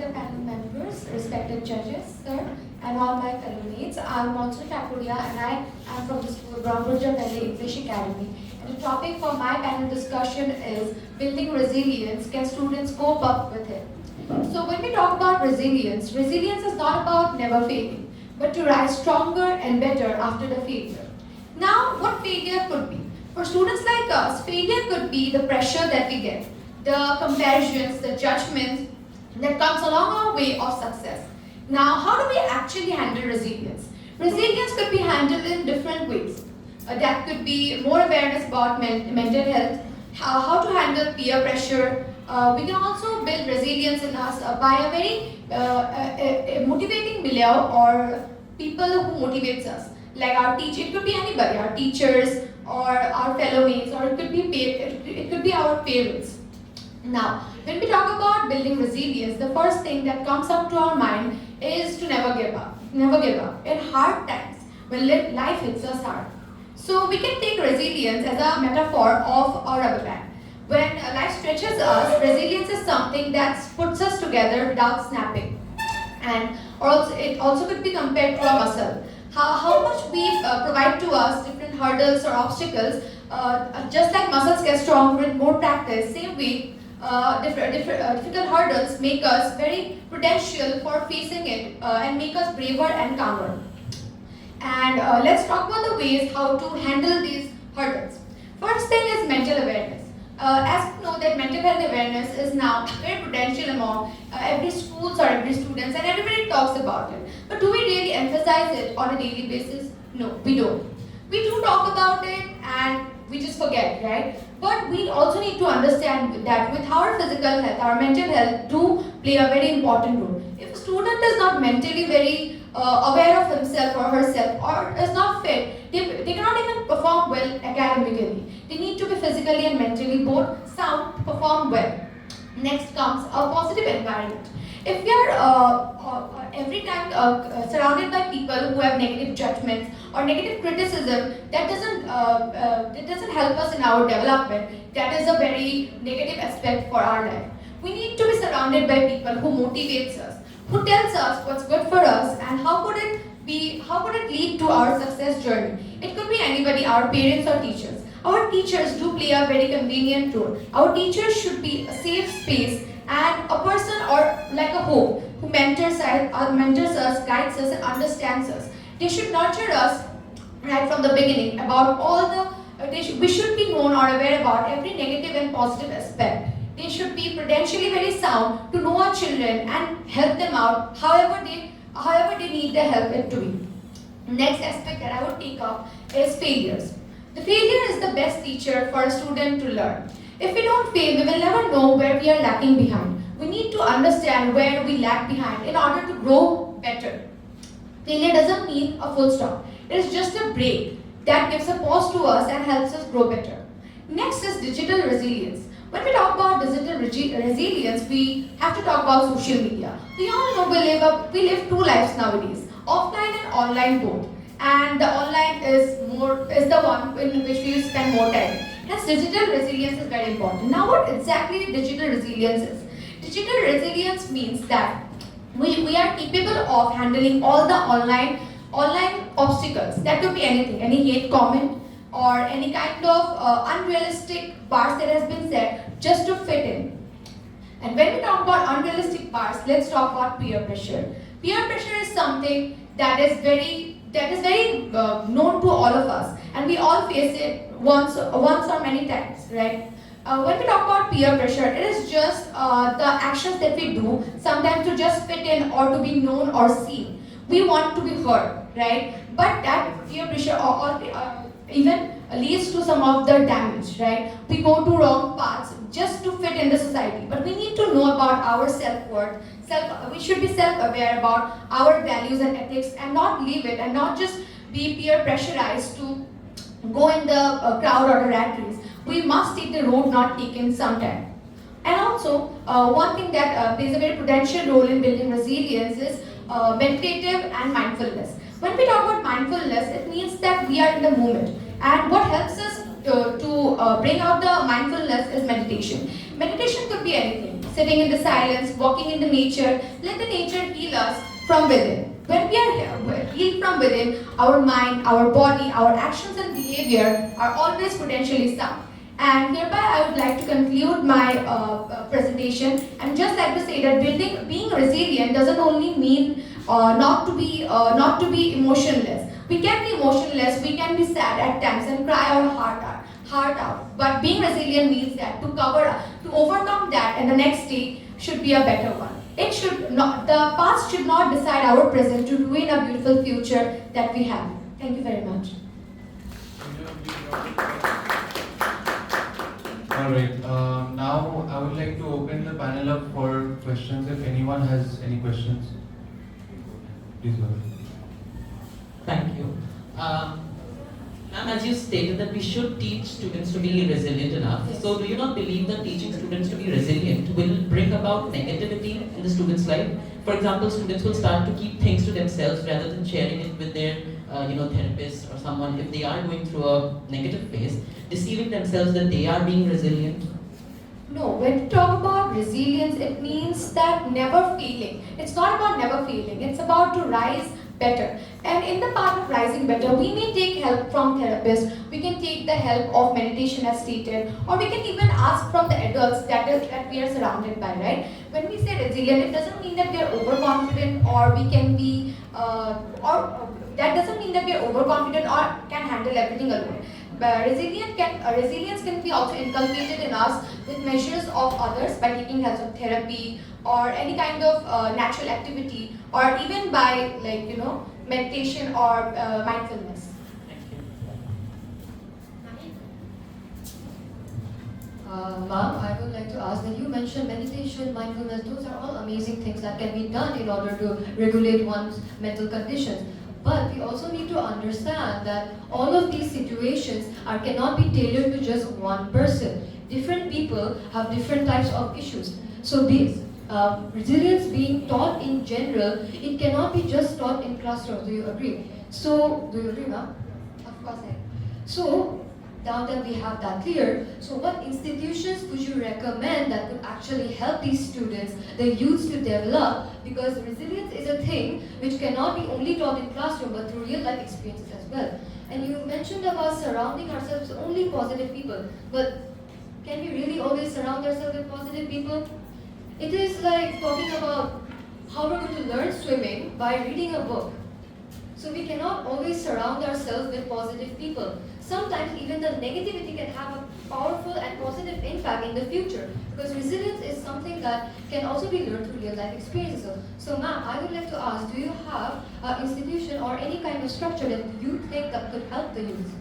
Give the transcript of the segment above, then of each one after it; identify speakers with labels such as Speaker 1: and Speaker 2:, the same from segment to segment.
Speaker 1: the panel members, respected judges, sir, and all my fellow mates. I'm Monsoon Takuria and I am from the school Brahmurja Valley English Academy. And the topic for my panel discussion is building resilience. Can students cope up with it? So when we talk about resilience, resilience is not about never failing, but to rise stronger and better after the failure. Now, what failure could be? For students like us, failure could be the pressure that we get, the comparisons, the judgments that comes along our way of success. Now, how do we actually handle resilience? Resilience could be handled in different ways. That could be more awareness about mental health, how to handle peer pressure. We can also build resilience in us by a very motivating milieu or people who motivates us. Like our teacher, it could be anybody, our teachers or our fellow mates, or it could be our parents. Now, when we talk about building resilience, the first thing that comes up to our mind is to never give up. Never give up. In hard times, when life hits us hard. So we can take resilience as a metaphor of a rubber band. When life stretches us, resilience is something that puts us together without snapping. And it also could be compared to a muscle. How much we provide to us different hurdles or obstacles, just like muscles get stronger with more practice, same way difficult hurdles make us very prudential for facing it and make us braver and calmer. And let's talk about the ways how to handle these hurdles. First thing is mental awareness. As we know that mental health awareness is now very prudential among every schools or every students, and everybody talks about it. But do we really emphasize it on a daily basis? No, we don't. We do talk about it and we just forget, right? But we also need to understand that with our physical health, our mental health do play a very important role. If a student is not mentally very aware of himself or herself or is not fit, they cannot even perform well academically. They need to be physically and mentally both sound to perform well. Next comes a positive environment. If we are every time surrounded by people who have negative judgments or negative criticism, that doesn't help us in our development. That is a very negative aspect for our life. We need to be surrounded by people who motivates us, who tells us what's good for us and how could it lead to our success journey. It could be anybody, our parents or teachers. Our teachers do play a very convenient role. Our teachers should be a safe space and a person or like a hope who mentors us, guides us and understands us. They should nurture us right from the beginning about all we should be known or aware about every negative and positive aspect. They should be prudentially very sound to know our children and help them out however they need the help it to be. Next aspect that I would take up is failures. The failure is the best teacher for a student to learn. If we don't fail, we will never know where we are lacking behind. We need to understand where we lag behind in order to grow better. Failure doesn't mean a full stop. It is just a break that gives a pause to us and helps us grow better. Next is digital resilience. When we talk about digital resilience, we have to talk about social media. We all know we live two lives nowadays, offline and online both. And the online is the one in which we spend more time. Hence, digital resilience is very important. Now, what exactly digital resilience is? Digital resilience means that we are capable of handling all the online obstacles. That could be anything, any hate comment or any kind of unrealistic bars that has been set just to fit in. And when we talk about unrealistic bars, let's talk about peer pressure. Peer pressure is something that is very known to all of us, and we all face it once or many times, right? When we talk about peer pressure, it is just the actions that we do sometimes to just fit in or to be known or seen. We want to be heard, right? But that peer pressure even leads to some of the damage, right? We go to wrong paths just to fit in the society. But we need to know about our self-worth. We should be self-aware about our values and ethics and not leave it and not just be peer pressurized to go in the crowd or the rat race. We must take the road not taken sometime. And also, one thing that plays a very prudential role in building resilience is meditative and mindfulness. When we talk about mindfulness, it means that we are in the moment. And what helps us to bring out the mindfulness is meditation. Meditation could be anything. sitting in the silence, walking in the nature. Let the nature heal us from within. When we are healed from within, our mind, our body, our actions and behavior are always potentially sound. And hereby I would like to conclude my presentation and just like to say that being resilient doesn't only mean not to be emotionless. We can be emotionless, we can be sad at times and cry our heart out. But being resilient means that to overcome that, and the next day should be a better one. It should not, the past should not decide our present to ruin a beautiful future that we have. Thank you very much.
Speaker 2: Alright, now I would like to open the panel up for questions. If anyone has any questions, please go ahead.
Speaker 3: Thank you. Ma'am, as you stated that we should teach students to be resilient enough.
Speaker 1: Yes.
Speaker 3: So do you not believe that teaching students to be resilient will bring about negativity in the student's life? For example, students will start to keep things to themselves rather than sharing it with their therapist or someone if they are going through a negative phase, deceiving themselves that they are being resilient.
Speaker 1: No, when we talk about resilience, it means that never failing. It's not about never failing, it's about to rise better. And in the path of rising better, we may take help from therapists, we can take the help of meditation as stated, or we can even ask from the adults that we are surrounded by, right? When we say resilient, it doesn't mean that we are overconfident or we can be, that doesn't mean that we are overconfident or can handle everything alone. But resilience can be also inculcated in us with measures of others by taking help of therapy or any kind of natural activity, or even by meditation or mindfulness.
Speaker 3: Thank you.
Speaker 4: Ma'am, I would like to ask that you mentioned meditation, mindfulness, those are all amazing things that can be done in order to regulate one's mental conditions. But we also need to understand that all of these situations cannot be tailored to just one person. Different people have different types of issues. So resilience being taught in general, it cannot be just taught in classrooms. Do you agree? So, do you agree, ma'am?
Speaker 1: Of course, I
Speaker 4: So, now that we have that clear, so what institutions would you recommend that could actually help these students, the youths, to develop? Because resilience is a thing which cannot be only taught in classroom but through real life experiences as well. And you mentioned about surrounding ourselves with only positive people, but can we really always surround ourselves with positive people? It is like talking about how we're going to learn swimming by reading a book. So we cannot always surround ourselves with positive people. Sometimes even the negativity can have a powerful and positive impact in the future, because resilience is something that can also be learned through real life experiences. So ma'am, I would like to ask, do you have an institution or any kind of structure that you think that could help the youth?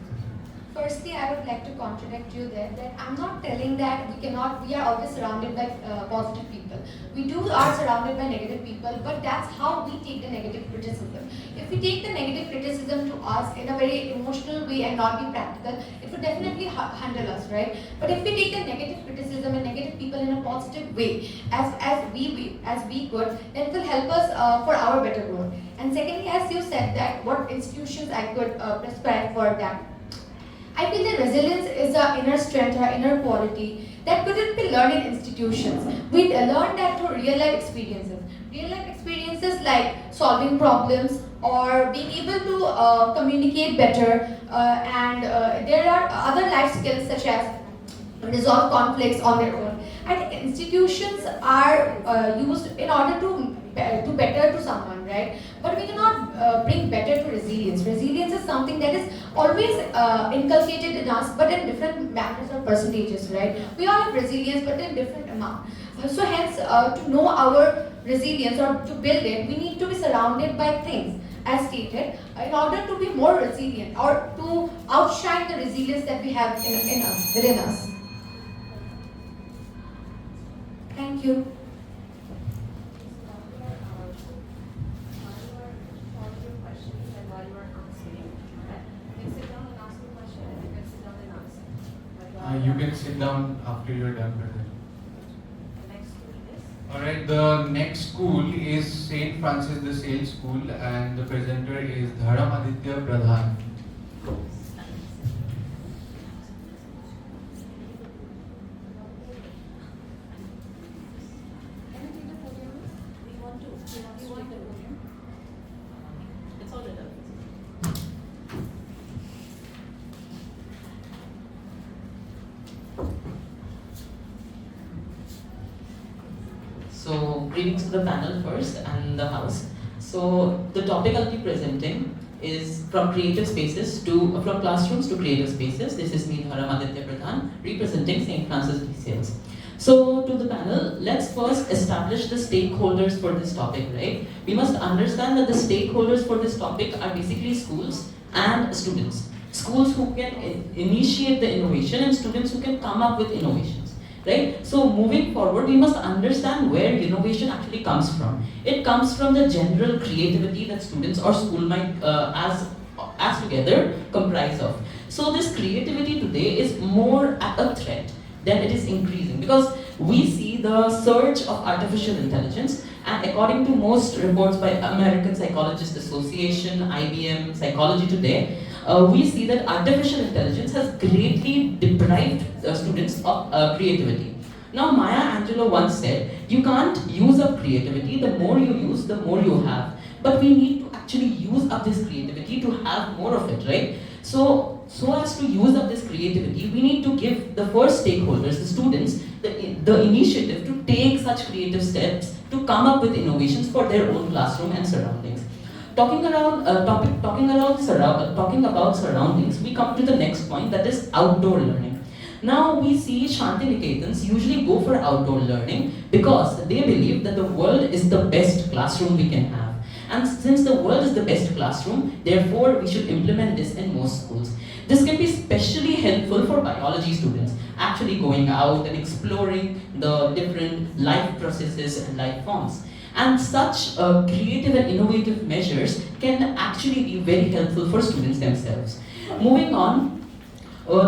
Speaker 1: Firstly, I would like to contradict you there that I'm not telling that we are always surrounded by positive people. We are surrounded by negative people, but that's how we take the negative criticism. If we take the negative criticism to us in a very emotional way and not be practical, it would definitely handle us, right? But if we take the negative criticism and negative people in a positive way, as we could, then it will help us for our better growth. And secondly, as you said that what institutions I could prescribe for that, I feel that resilience is an inner strength or inner quality that couldn't be learned in institutions. We learn that through real life experiences. Real life experiences like solving problems or being able to communicate better, and there are other life skills such as resolve conflicts on their own. I think institutions are used in order to better to someone, right? But we cannot bring better to resilience. Resilience is something that is always inculcated in us, but in different manners or percentages, right? We all have resilience, but in different amount. So hence, to know our resilience or to build it, we need to be surrounded by things, as stated, in order to be more resilient or to outshine the resilience that we have in us, within us. Thank you.
Speaker 2: You can sit down after you're done presenting. Alright, the next school is St. Francis de Sales School and the presenter is Dharamaditya Pradhan.
Speaker 3: greetings to the panel first and the house. So the topic I'll be presenting is from classrooms to creative spaces. This is me, Aditya Pradhan, representing St. Francis de Sales. So to the panel, let's first establish the stakeholders for this topic, right? We must understand that the stakeholders for this topic are basically schools and students. Schools who can initiate the innovation and students who can come up with innovations, right? So moving forward, we must understand where innovation actually comes from. It comes from the general creativity that students or school might as together comprise of. So this creativity today is more at a threat than it is increasing, because we see the surge of artificial intelligence, and according to most reports by American Psychologists Association, IBM, Psychology Today, we see that artificial intelligence has greatly deprived students of creativity. Now, Maya Angelou once said, you can't use up creativity, the more you use, the more you have. But we need to actually use up this creativity to have more of it, right? So as to use up this creativity, we need to give the first stakeholders, the students, the initiative to take such creative steps to come up with innovations for their own classroom and surroundings. Talking about surroundings, we come to the next point, that is outdoor learning. Now we see Shantiniketans usually go for outdoor learning because they believe that the world is the best classroom we can have. And since the world is the best classroom, therefore we should implement this in most schools. This can be especially helpful for biology students, actually going out and exploring the different life processes and life forms. And such creative and innovative measures can actually be very helpful for students themselves. Moving on,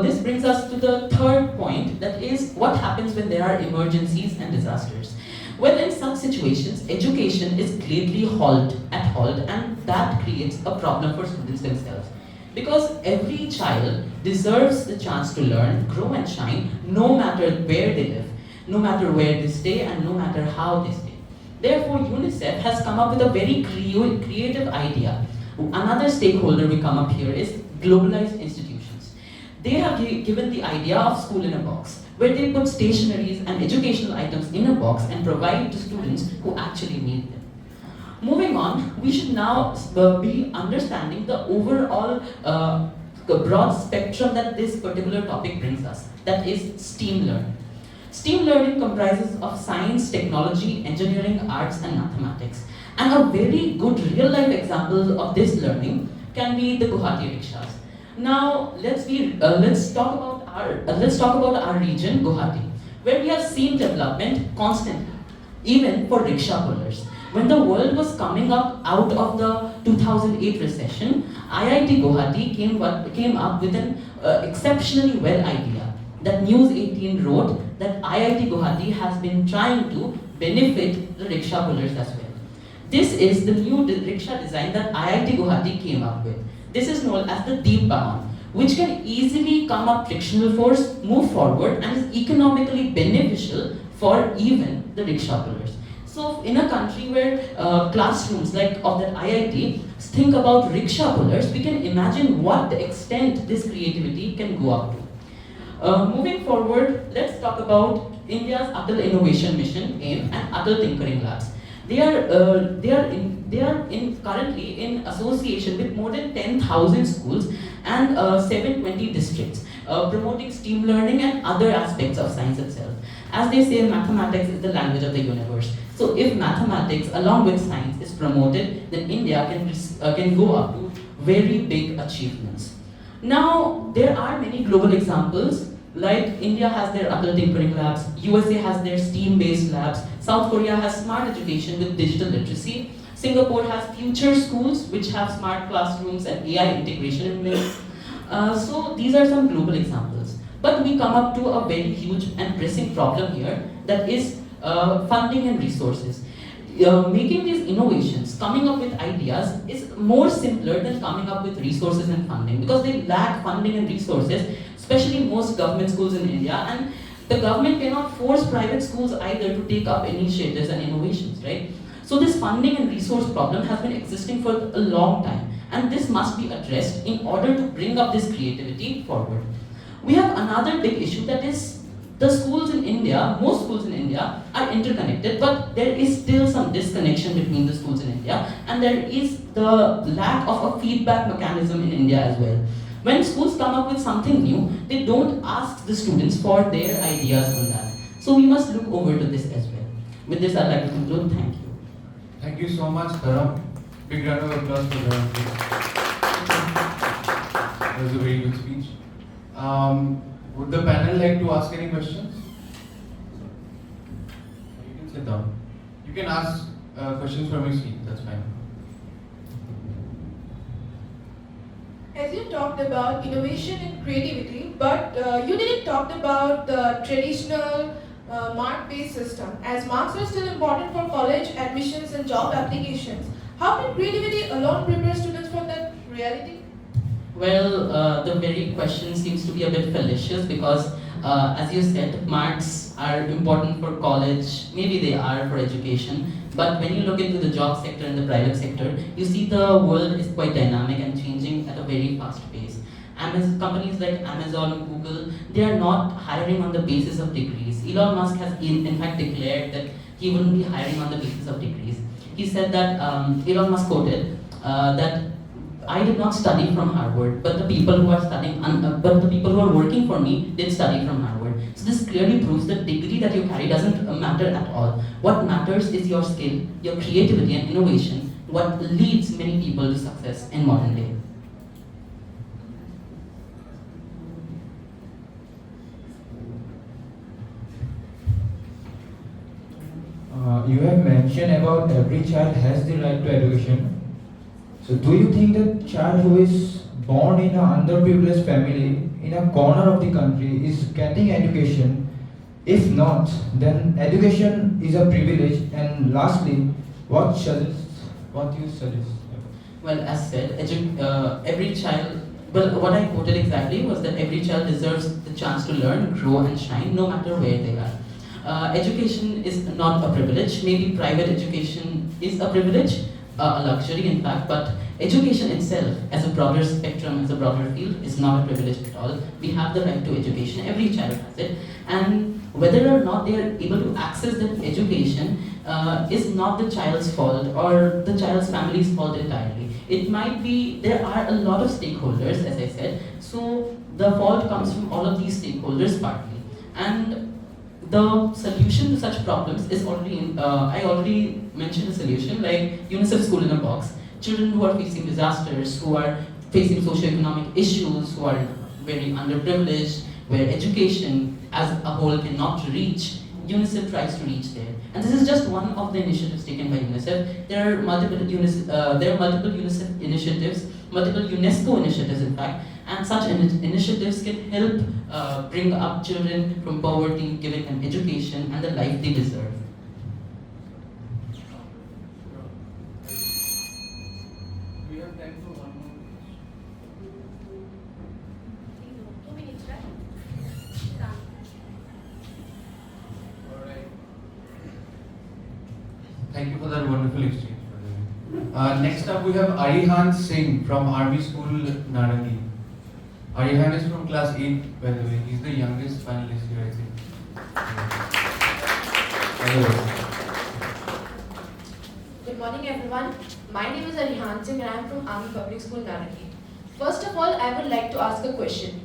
Speaker 3: this brings us to the third point, that is what happens when there are emergencies and disasters. Well, in such situations, education is greatly halted, and that creates a problem for students themselves. Because every child deserves the chance to learn, grow and shine, no matter where they live, no matter where they stay, and no matter how they stay. Therefore, UNICEF has come up with a very creative idea. Another stakeholder we come up here is globalized institutions. They have given the idea of school in a box, where they put stationaries and educational items in a box and provide to students who actually need them. Moving on, we should now be understanding the overall broad spectrum that this particular topic brings us, that is STEAM learning. STEAM learning comprises of science, technology, engineering, arts, and mathematics. And a very good real-life example of this learning can be the Guwahati rickshaws. Now, let's talk about our region, Guwahati, where we have seen development constantly, even for rickshaw pullers. When the world was coming up out of the 2008 recession, IIT Guwahati came up with an exceptionally well idea that News 18 wrote that IIT Guwahati has been trying to benefit the rickshaw pullers as well. This is the new rickshaw design that IIT Guwahati came up with. This is known as the Deep Bahan, which can easily come up frictional force, move forward, and is economically beneficial for even the rickshaw pullers. So in a country where classrooms like of that IIT think about rickshaw pullers, we can imagine what the extent this creativity can go up to. Moving forward, let's talk about India's Atal Innovation Mission AIM and Atal Tinkering Labs. They are currently in association with more than 10,000 schools and 720 districts, promoting STEAM learning and other aspects of science itself. As they say, mathematics is the language of the universe. So if mathematics along with science is promoted, then India can go up to very big achievements. Now, there are many global examples, like India has their Atal Tinkering Labs, USA has their STEAM-based labs, South Korea has smart education with digital literacy, Singapore has future schools which have smart classrooms and AI integration in place. So these are some global examples. But we come up to a very huge and pressing problem here, that is funding and resources. Making these innovations, coming up with ideas is more simpler than coming up with resources and funding, because they lack funding and resources, especially most government schools in India, and the government cannot force private schools either to take up initiatives and innovations, right? So this funding and resource problem has been existing for a long time, and this must be addressed in order to bring up this creativity forward. We have another big issue, that is The schools in India, most schools in India are interconnected, but there is still some disconnection between the schools in India, and there is the lack of a feedback mechanism in India as well. When schools come up with something new, they don't ask the students for their ideas on that. So we must look over to this as well. With this, I'd like to conclude. Thank you.
Speaker 2: Thank you so much, Dharam. Big round of applause for Dharam, please. That was a very good speech. Would the panel like to ask any questions? You can sit down. You can ask questions from your seat, that's fine.
Speaker 5: As you talked about innovation and creativity, but you didn't talk about the traditional mark-based system. As marks are still important for college admissions and job applications, how can creativity alone prepare students for that reality?
Speaker 3: Well, the very question seems to be a bit fallacious because, as you said, marks are important for college, maybe they are for education, but when you look into the job sector and the private sector, you see the world is quite dynamic and changing at a very fast pace. Companies like Amazon and Google, they are not hiring on the basis of degrees. Elon Musk has in fact declared that he wouldn't be hiring on the basis of degrees. He said that, Elon Musk quoted, that I did not study from Harvard, but the people who are working for me did study from Harvard. So this clearly proves that degree that you carry doesn't matter at all. What matters is your skill, your creativity and innovation, what leads many people to success in modern day.
Speaker 6: You have mentioned about every child has the right to education. So do you think that child who is born in an underprivileged family in a corner of the country is getting education? If not, then education is a privilege. And lastly, what you suggest?
Speaker 3: Well, as said, every child, well, what I quoted exactly was that every child deserves the chance to learn, grow and shine no matter where they are. Education is not a privilege. Maybe private education is a privilege, a luxury in fact, but education itself as a broader spectrum, as a broader field, is not a privilege at all. We have the right to education, every child has it, and whether or not they are able to access that education is not the child's fault or the child's family's fault entirely. It might be, there are a lot of stakeholders, as I said, so the fault comes from all of these stakeholders partly. And the solution to such problems is already, I already mentioned a solution like UNICEF School in a Box. Children who are facing disasters, who are facing socioeconomic issues, who are very underprivileged, where education as a whole cannot reach, UNICEF tries to reach there. And this is just one of the initiatives taken by UNICEF. There are multiple UNICEF initiatives, multiple UNESCO initiatives in fact, and such initiatives can help bring up children from poverty, giving them education and the life they deserve.
Speaker 2: We have time for one more.
Speaker 1: 2 minutes, right?
Speaker 2: Alright. Thank you for that wonderful exchange. Next up we have Arihan Singh from Army School, Narangi. Arihan is from class 8, by the way. He's the youngest panelist here, I think.
Speaker 7: Good morning, everyone. My name is Arihan Singh and I am from Army Public School, Narangi. First of all, I would like to ask a question.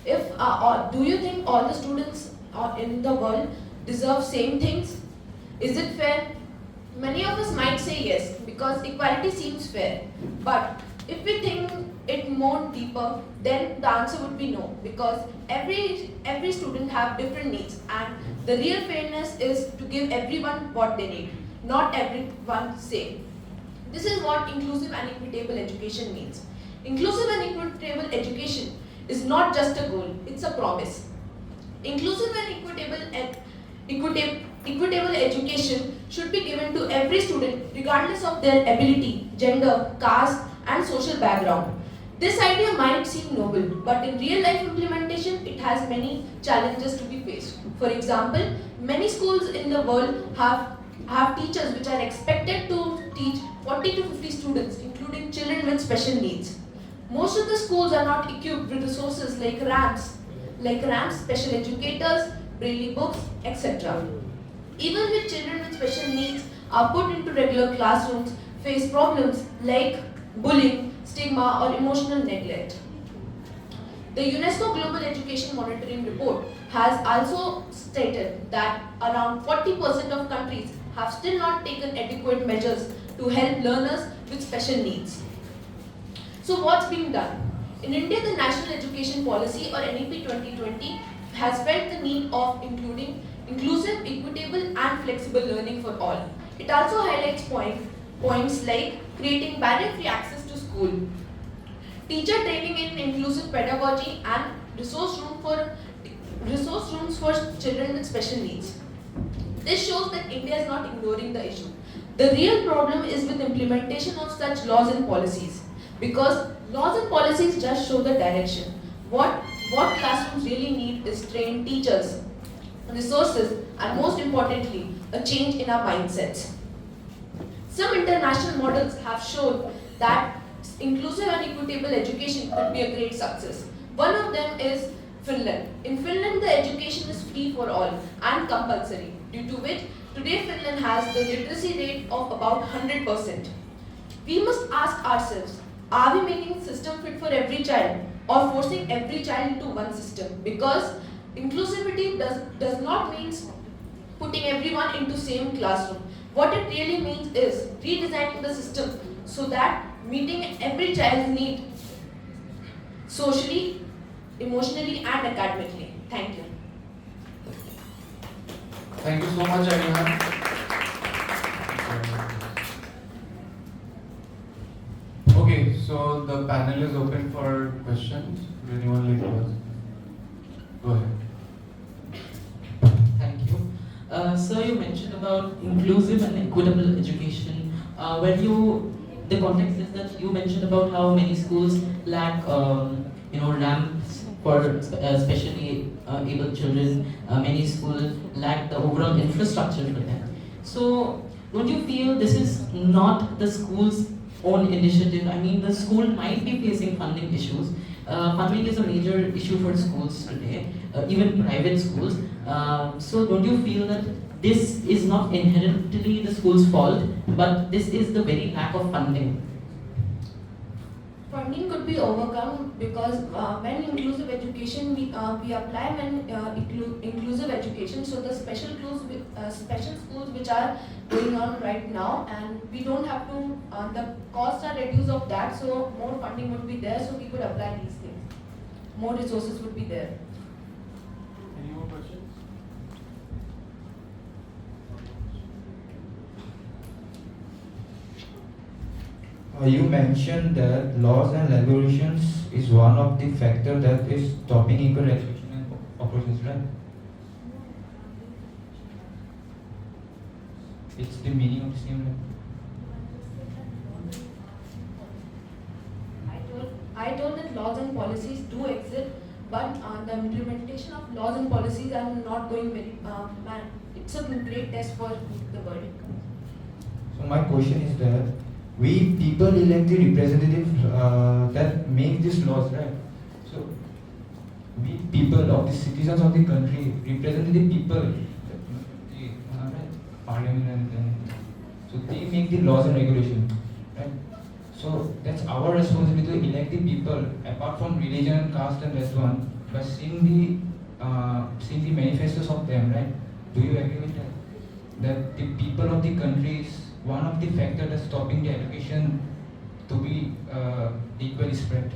Speaker 7: Do you think all the students in the world deserve same things? Is it fair? Many of us might say yes, because equality seems fair. But if we think it more deeper, then the answer would be no, because every student have different needs, and the real fairness is to give everyone what they need, not everyone same. This is what inclusive and equitable education means. Inclusive and equitable education is not just a goal, it's a promise. Inclusive and equitable education should be given to every student regardless of their ability, gender, caste and social background. This idea might seem noble, but in real life implementation, it has many challenges to be faced. For example, many schools in the world have teachers which are expected to teach 40 to 50 students, including children with special needs. Most of the schools are not equipped with resources like ramps, special educators, braille books, etc. Even with children with special needs are put into regular classrooms, face problems like bullying, stigma, or emotional neglect. The UNESCO Global Education Monitoring Report has also stated that around 40% of countries have still not taken adequate measures to help learners with special needs. So what's being done? In India, the National Education Policy or NEP 2020 has felt the need of including inclusive, equitable and flexible learning for all. It also highlights points like creating barrier-free access to school, teacher training in inclusive pedagogy and resource rooms for children with special needs. This shows that India is not ignoring the issue. The real problem is with implementation of such laws and policies, because laws and policies just show the direction. What classrooms really need is trained teachers, resources, and most importantly, a change in our mindsets. Some international models have shown that inclusive and equitable education could be a great success. One of them is Finland. In Finland, the education is free for all and compulsory, due to which today Finland has the literacy rate of about 100%. We must ask ourselves, are we making system fit for every child or forcing every child into one system? Because inclusivity does not mean putting everyone into same classroom. What it really means is redesigning the system so that meeting every child's need socially, emotionally and academically. Thank you.
Speaker 2: Thank you so much, Arihan. Okay, so the panel is open for questions. Would anyone like to ask? Go ahead.
Speaker 3: Thank you. Sir, you mentioned about inclusive and equitable education. The context is that you mentioned about how many schools lack, ramps for specially able children. Many schools lack the overall infrastructure for them. So, don't you feel this is not the school's own initiative? I mean, the school might be facing funding issues. Funding is a major issue for schools today, even private schools. So don't you feel that this is not inherently the school's fault, but this is the very lack of funding?
Speaker 7: Funding could be overcome because when inclusive education, we apply when inclusive education, so the special schools which are going on right now, and we don't have to, the costs are reduced of that, so more funding would be there, so we could apply these things. More resources would be there.
Speaker 2: Any more questions?
Speaker 6: You mentioned that laws and regulations is one of the factors that is stopping equal education and opportunities, right? It's the meaning of the same.
Speaker 7: I told that laws and policies do exist, but the implementation of laws and policies are not going very, it's a great test for the world.
Speaker 6: So my question is that we people elect the representatives that make these laws, right? So we people of the citizens of the country represent the people, the parliament, and so they make the laws and regulations, right? So that's our responsibility to elect the people, apart from religion and caste and that one, by seeing the manifestos of them, right? Do you agree with that? That the people of the country is one of the factors that's stopping the education to be equally spread.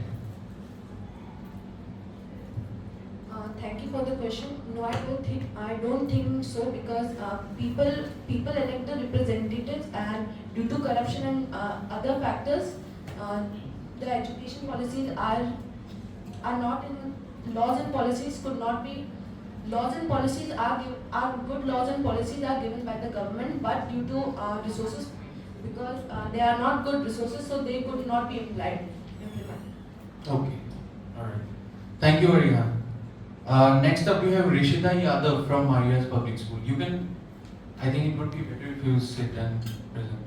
Speaker 7: Thank you for the question. No, I don't think so, because people elect the representatives, and due to corruption and other factors, the education policies are not in laws and policies could not be. Laws and policies are good. Laws and policies are given by the government, but due to resources, because they are not good resources, so they could not be implemented.
Speaker 2: Okay, alright. Thank you, Arihan. Next up, we have Rishita Yadav from Maria's Public School. You can, I think it would be better if you sit and present.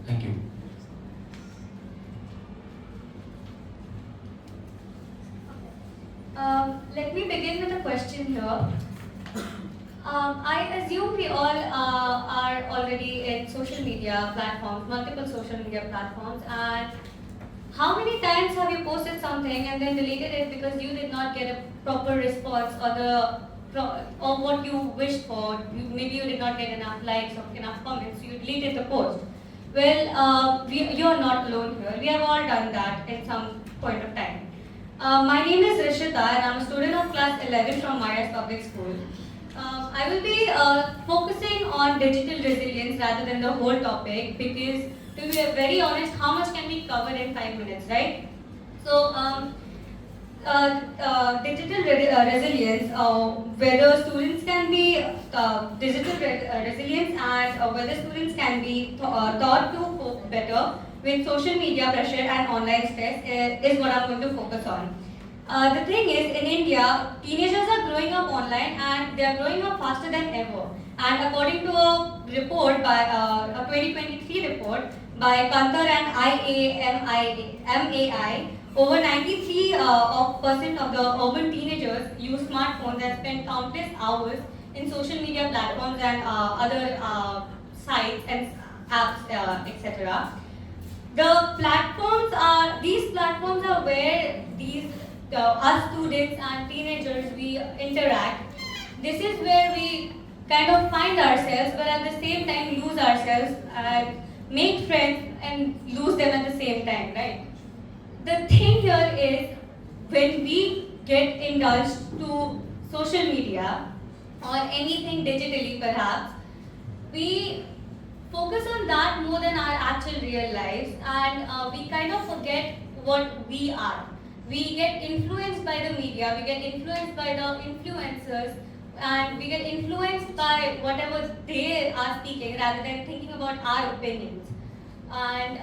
Speaker 2: Thank you.
Speaker 4: Let me begin with a question here. I assume we all are already in social media platforms, multiple social media platforms, and how many times have you posted something and then deleted it because you did not get a proper response or what you wished for? Maybe you did not get enough likes or enough comments, so you deleted the post. Well, you're not alone here. We have all done that at some point of time. My name is Rishita and I'm a student of class 11 from MES Public School. I will be focusing on digital resilience rather than the whole topic because, to be very honest, how much can be covered in 5 minutes, right? So, digital resilience, whether students can be resilience and whether students can be taught to cope better with social media pressure and online stress is what I'm going to focus on. The thing is, in India, teenagers are growing up online and they are growing up faster than ever. And according to a report by a 2023 report by Kantar and MAI, over 93% of the urban teenagers use smartphones and spend countless hours in social media platforms and other sites and apps, etc. These platforms are where us students and teenagers, we interact. This is where we kind of find ourselves, but at the same time lose ourselves and make friends and lose them at the same time, right? The thing here is when we get indulged to social media or anything digitally perhaps, we focus on that more than our actual real lives and we kind of forget what we are. We get influenced by the media, we get influenced by the influencers, and we get influenced by whatever they are speaking rather than thinking about our opinions. And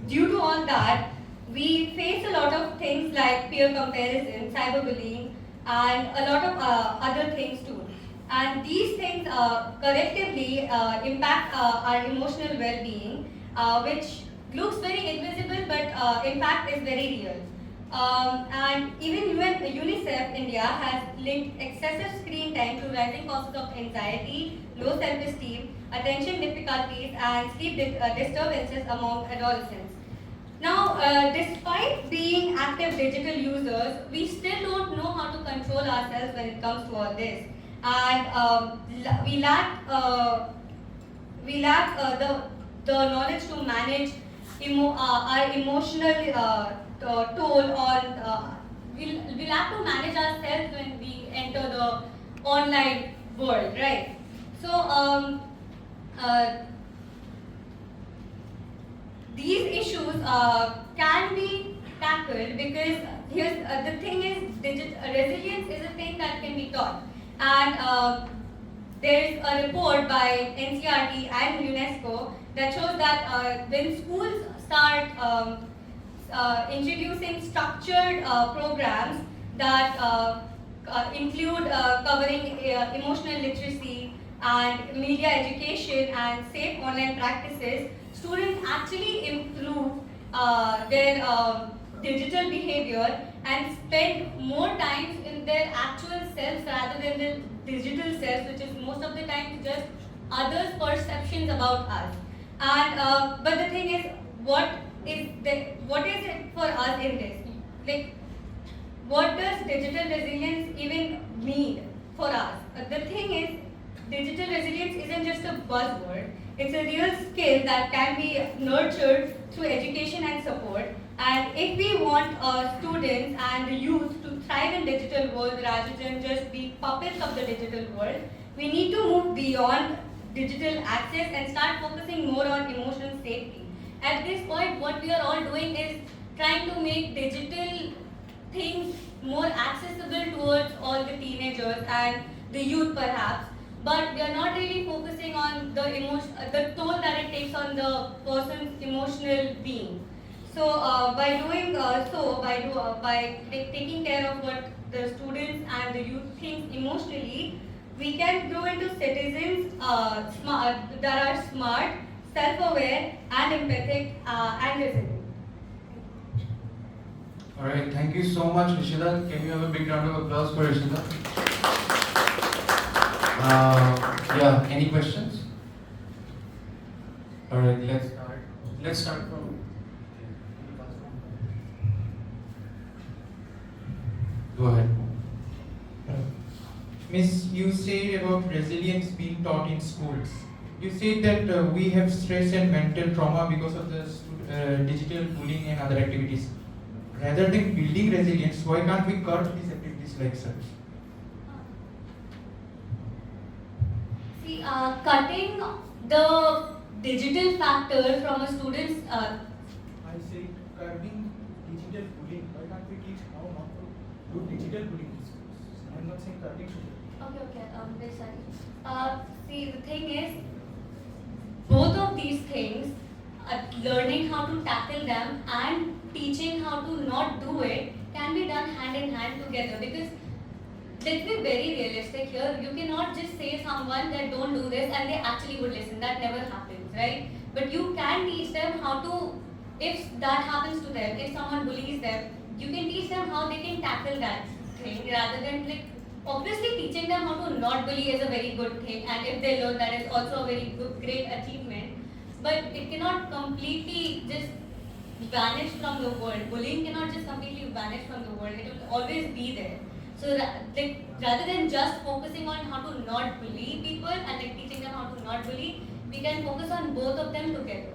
Speaker 4: due to all that, we face a lot of things like peer comparison, cyberbullying, and a lot of other things too. And these things collectively impact our emotional well-being, which looks very invisible but in fact is very real. And even UNICEF India has linked excessive screen time to rising causes of anxiety, low self-esteem, attention difficulties, and sleep disturbances among adolescents. Now, despite being active digital users, we still don't know how to control ourselves when it comes to all this. And we lack the knowledge to manage our emotional toll on. We lack to manage ourselves when we enter the online world, right? So these issues can be tackled because here's the thing is resilience is a thing that can be taught. And there is a report by NCRT and UNESCO that shows that when schools start introducing structured programs that include covering emotional literacy and media education and safe online practices, students actually improve their digital behavior and spend more time in their actual selves rather than the digital selves, which is most of the time just others' perceptions about us. And but the thing is, what is it for us in this? Like, what does digital resilience even mean for us? The thing is, digital resilience isn't just a buzzword. It's a real skill that can be nurtured through education and support. And if we want students and the youth to thrive in digital world rather than just be puppets of the digital world, we need to move beyond digital access and start focusing more on emotional safety. At this point, what we are all doing is trying to make digital things more accessible towards all the teenagers and the youth perhaps, but we are not really focusing on the toll that it takes on the person's emotional being. So by doing by taking care of what the students and the youth think emotionally,
Speaker 8: we can grow into citizens that are smart, self-aware, and empathic, and resilient.
Speaker 2: Alright, thank you so much, Rishida. Can you have a big round of applause for Rishida? Yeah, any questions? Alright, let's start. Let's start from. Go ahead.
Speaker 6: Miss, you said about resilience being taught in schools. You said that we have stress and mental trauma because of the digital bullying and other activities. Rather than building resilience, why can't we cut these activities like such?
Speaker 8: See, cutting the digital factor from a student's
Speaker 6: I say curbing digital bullying. Why can't we teach how not to do digital bullying in schools? I'm not saying curbing.
Speaker 8: Okay, very sorry. See, the thing is, both of these things, learning how to tackle them and teaching how to not do it, can be done hand in hand together. Because let's be very realistic here. You cannot just say someone that don't do this and they actually would listen. That never happens, right? But you can teach them how to, if that happens to them, if someone bullies them, you can teach them how they can tackle that thing rather than like. Obviously, teaching them how to not bully is a very good thing, and if they learn that, is also a very good, great achievement. But it cannot completely just vanish from the world. Bullying cannot just completely vanish from the world. It will always be there. So, rather than just focusing on how to not bully people and like teaching them how to not bully, we can focus on both of them together.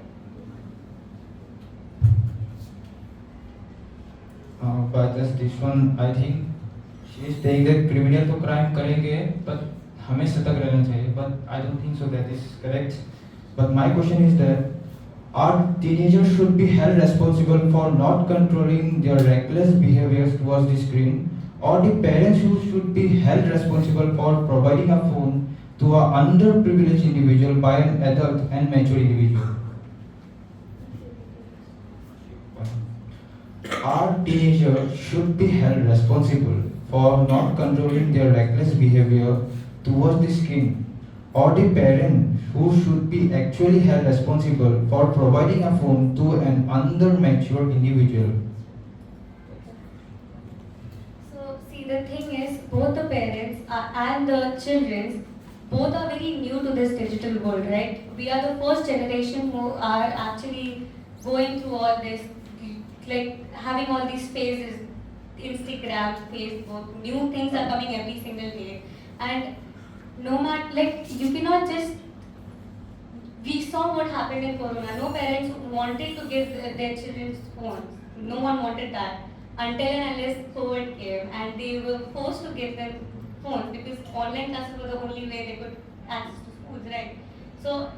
Speaker 6: But just this one, I think she is saying that criminal तो crime करेंगे, but हमें सतर्क रहना चाहिए. But I don't think so that is correct. But my question is that our teenagers should be held responsible for not controlling their reckless behaviors towards the screen, or the parents who should be held responsible for providing a phone to an underprivileged individual by an adult and mature individual. Our teenagers should be held responsible for not controlling their reckless behavior towards the screen, or the parent who should be actually held responsible for providing a phone to an under-mature individual.
Speaker 8: So, see, the thing is, both the parents and the children, both are very new to this digital world, right? We are the first generation who are actually going through all this, like having all these phases, Instagram, Facebook, new things are coming every single day. And no matter, like, you cannot just, we saw what happened in Corona. No parents wanted to give their children phones. No one wanted that. Until and unless COVID came and they were forced to give them phones because online classes were the only way they could access to schools, right? So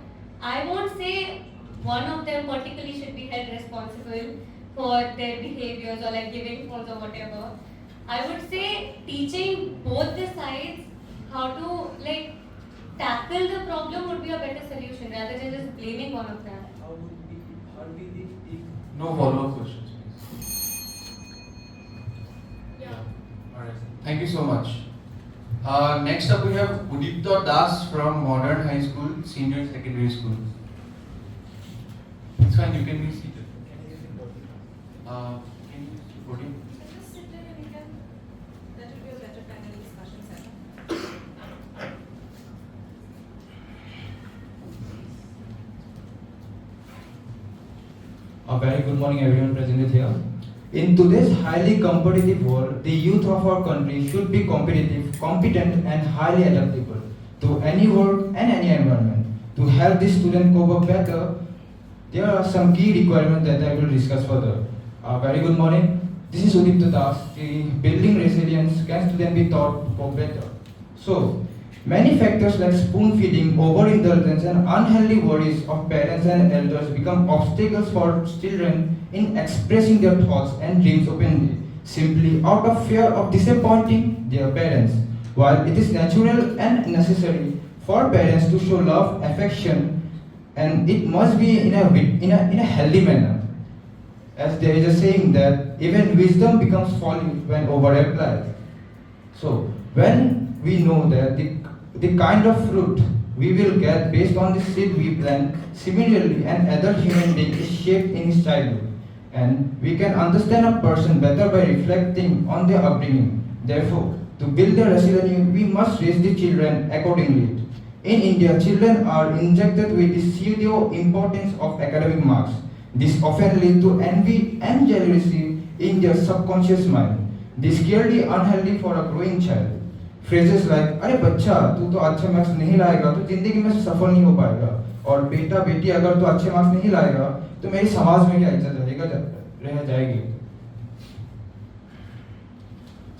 Speaker 8: I won't say one of them particularly should be held responsible for their behaviors or like giving phones or whatever. I would say teaching both the sides how to like tackle the problem would be a better solution rather than just blaming one of them.
Speaker 2: No follow-up questions, please.
Speaker 5: Yeah.
Speaker 2: Alright. Thank you so much. Next up we have Udipta Das from Modern High School, Senior Secondary School. It's fine, you can be seated. Can you use your podium?
Speaker 9: Just sit there and we can, that will be a better panel discussion setup.
Speaker 6: A very good morning everyone present here. In today's highly competitive world, the youth of our country should be competitive, competent and highly adaptable to any work and any environment. To help the student cope up better, there are some key requirements that I will discuss further. Very good morning. This is Udipta Das. The building resilience can student be taught to cope better. So, many factors like spoon feeding, overindulgence and unhealthy worries of parents and elders become obstacles for children in expressing their thoughts and dreams openly, simply out of fear of disappointing their parents. While it is natural and necessary for parents to show love, affection, and it must be in a healthy manner. As there is a saying that even wisdom becomes folly when over applied. So when we know that the the kind of fruit we will get based on the seed we plant. Similarly, an adult human being is shaped in his childhood, and we can understand a person better by reflecting on their upbringing. Therefore, to build their resilience, we must raise the children accordingly. In India, children are injected with the pseudo importance of academic marks. This often leads to envy and jealousy in their subconscious mind. This is clearly unhealthy for a growing child. Phrases like "अरे बच्चा तू तो अच्छे marks नहीं लाएगा तो जिंदगी में सफल नहीं हो पाएगा" और "बेटा बेटी अगर तू अच्छे मार्क्स नहीं लाएगा तो मेरी समाज में क्या इज्जत रह जाएगी."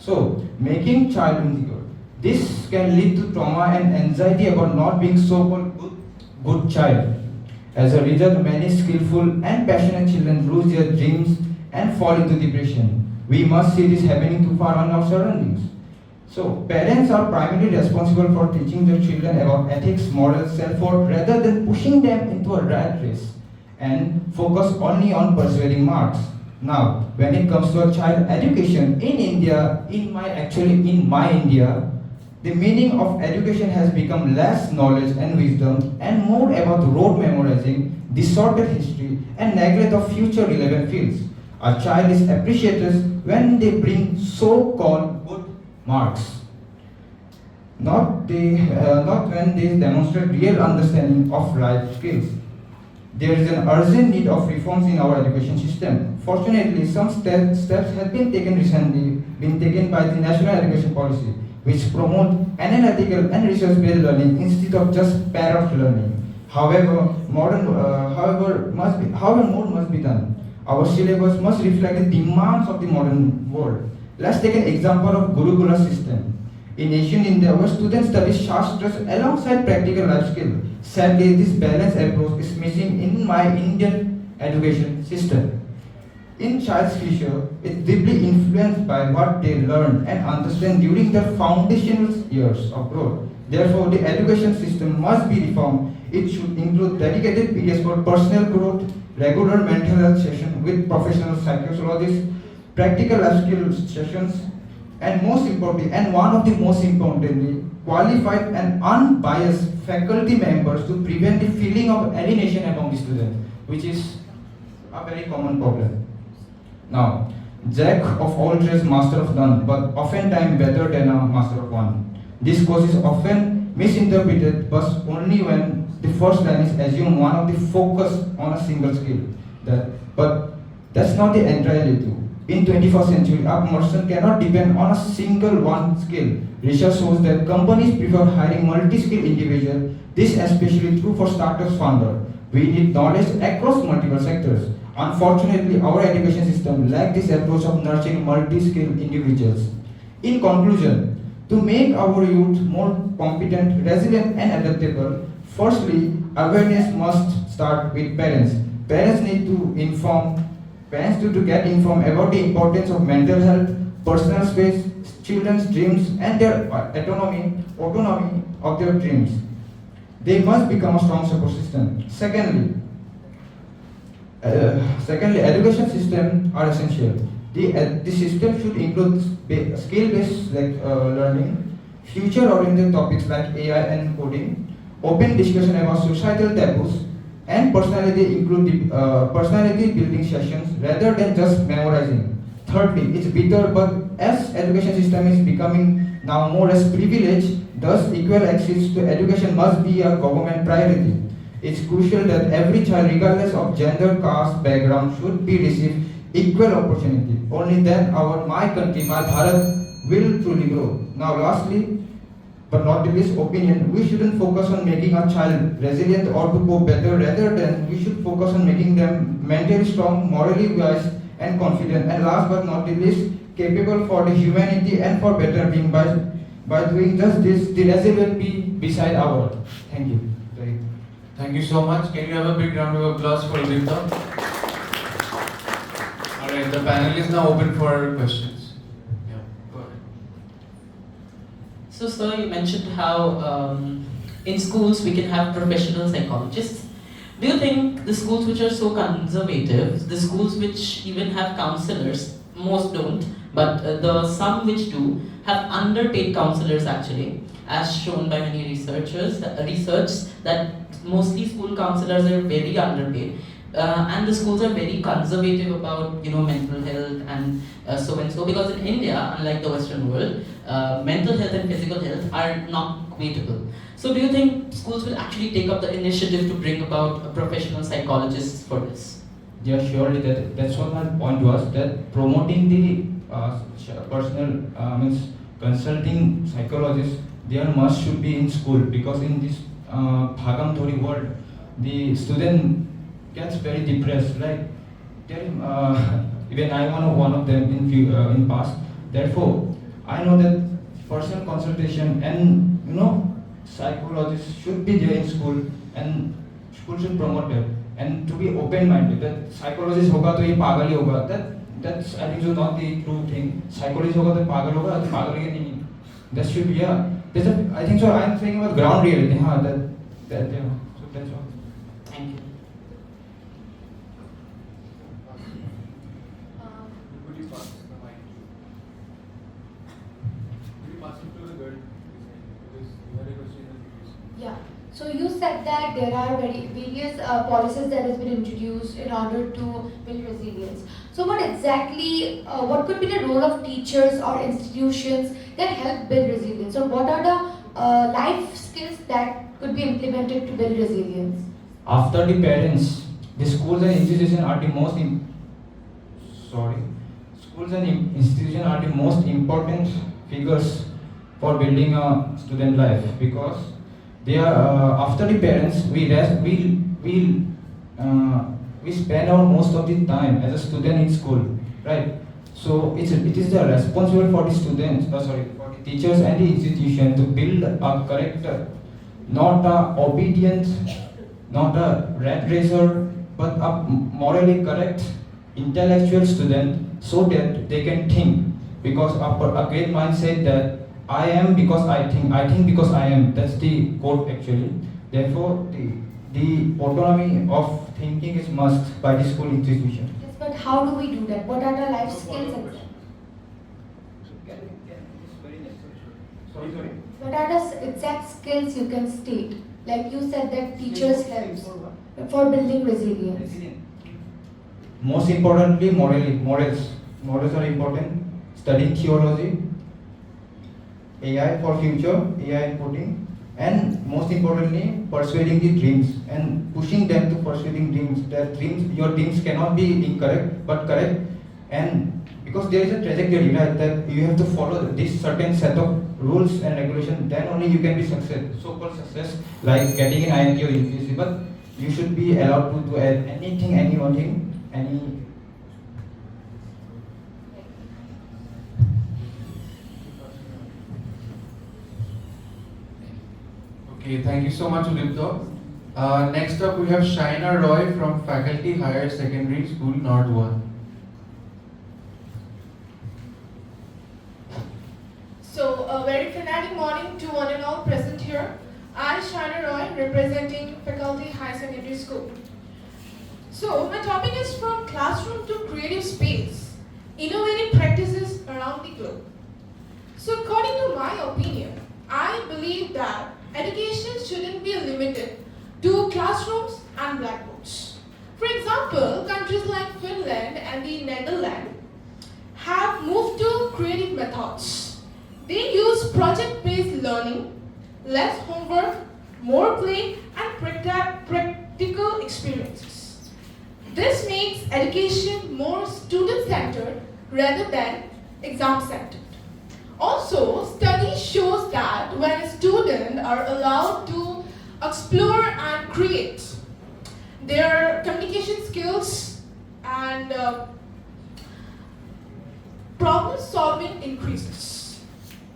Speaker 6: So, making child insecure. This can lead to trauma and anxiety about not being so-called good child. As a result, many skillful and passionate children lose their dreams and fall into depression. We must see this happening too far on our surroundings. So, parents are primarily responsible for teaching their children about ethics, morals, self-worth, rather than pushing them into a rat race and focus only on persuading marks. Now, when it comes to a child education in India, in my India, the meaning of education has become less knowledge and wisdom and more about rote memorizing, distorted history, and neglect of future relevant fields. A child is appreciated when they bring so-called good marks, not when they demonstrate real understanding of life skills. There is an urgent need of reforms in our education system. Fortunately, some steps have been taken recently by the National Education Policy, which promote analytical and research-based learning instead of just parrot learning. However, more must be done. Our syllabus must reflect the demands of the modern world. Let's take an example of Gurukula system. In ancient India, where students study Shastras alongside practical life skills. Sadly, this balanced approach is missing in my Indian education system. In child's future, it's deeply influenced by what they learn and understand during their foundational years of growth. Therefore, the education system must be reformed. It should include dedicated periods for personal growth, regular mental health sessions with professional psychologists, practical life skills sessions, and one of the most importantly, qualified and unbiased faculty members to prevent the feeling of alienation among the students, which is a very common problem. Now, jack of all trades, master of none, but oftentimes better than a master of one. This course is often misinterpreted, but only when the first line is assumed one of the focus on a single skill. But that's not the entirely true. In 21st century, a person cannot depend on a single one skill. Research shows that companies prefer hiring multi-skilled individuals. This is especially true for startups founder. We need knowledge across multiple sectors. Unfortunately, our education system lacks this approach of nurturing multi-skilled individuals. In conclusion, to make our youth more competent, resilient, and adaptable, firstly, awareness must start with parents. Parents need to get informed about the importance of mental health, personal space, children's dreams, and their autonomy of their dreams. They must become a strong support system. Secondly, education systems are essential. The system should include skill-based learning, future-oriented topics like AI and coding, open discussion about societal taboos, and personality building sessions rather than just memorizing. Thirdly, it's bitter, but as education system is becoming now more as privilege, thus equal access to education must be a government priority. It's crucial that every child, regardless of gender, caste, background, should be received equal opportunity. Only then my country, my Bharat, will truly grow. Now lastly, but not the least opinion, we shouldn't focus on making a child resilient or to cope better, rather than we should focus on making them mentally strong, morally wise, and confident, and last but not the least, capable for the humanity and for better being. By doing just this, the rest will be beside our. Thank you.
Speaker 2: Thank you so much. Can you have a big round of applause for Vinta? Alright, the panel is now open for questions. Yeah, go ahead.
Speaker 3: So, sir, you mentioned how in schools we can have professional psychologists. Do you think the schools which are so conservative, the schools which even have counselors, most don't, but the some which do, have underpaid counselors actually? as shown by many researchers, research that mostly school counselors are very underpaid. And the schools are very conservative about mental health and so and so, because in India, unlike the Western world, mental health and physical health are not equatable. So do you think schools will actually take up the initiative to bring about professional psychologists for this?
Speaker 6: Yeah, surely that's what my point was, that promoting the personal means consulting psychologists, their must should be in school, because in this bhagam thori world, the student gets very depressed. Like even I was one of them in past. Therefore, I know that personal consultation and psychologists should be there in school, and school should promote that, and to be open-minded. That psychologist hoga to ye pagal hi hoga. That's I think so not the true thing. Psychologist hoga to pagal hoga, to pagal hi nahi. That should be I think so. I'm saying about ground reality. So that's all.
Speaker 3: Thank you.
Speaker 2: Could you pass the mic? Could you pass it to the girl? Because you had a question in the previous.
Speaker 1: Yeah. So you said that there are various policies that has been introduced in order to build resilience. So what could be the role of teachers or institutions that help build resilience? Or what are the life skills that could be implemented to build resilience?
Speaker 6: After the parents, the schools and institutions are the most important figures for building a student life, because they are after the parents. We spend our most of the time as a student in school, right? So it is the responsible for the students, for the teachers and the institution to build a character, not a obedient, not a rat racer, but a morally correct, intellectual student, so that they can think. Because a great mind said that I am because I think because I am. That's the quote actually. Therefore, the autonomy of thinking is must by the school institution.
Speaker 1: Yes, but how do we do that? What are the life skills?
Speaker 6: Sorry.
Speaker 1: What are the exact skills you can state? Like you said that teachers helps for building resilience.
Speaker 6: Most importantly, morals. Morals are important. Studying theology, AI for future, AI inputting, and most importantly, persuading the dreams and pushing them to persuading dreams. That your dreams cannot be incorrect but correct, and because there is a trajectory, right, that you have to follow this certain set of rules and regulations, then only you can be so-called success, like getting an IIT or UPSC. But you should be allowed to do anything, any.
Speaker 2: Okay, thank you so much, Ulipto. Next up, we have Shaina Roy from Faculty Higher Secondary School, North 1.
Speaker 5: So, a very fanatic morning to one and all present here. I, Shaina Roy, representing Faculty High Secondary School. So, my topic is from classroom to creative space, innovative practices around the globe. So, according to my opinion, I believe that education shouldn't be limited to classrooms and blackboards. For example, countries like Finland and the Netherlands have moved to creative methods. They use project-based learning, less homework, more play, and practical experiences. This makes education more student-centered rather than exam-centered. Also, study shows that when students are allowed to explore and create, their communication skills and problem solving increases.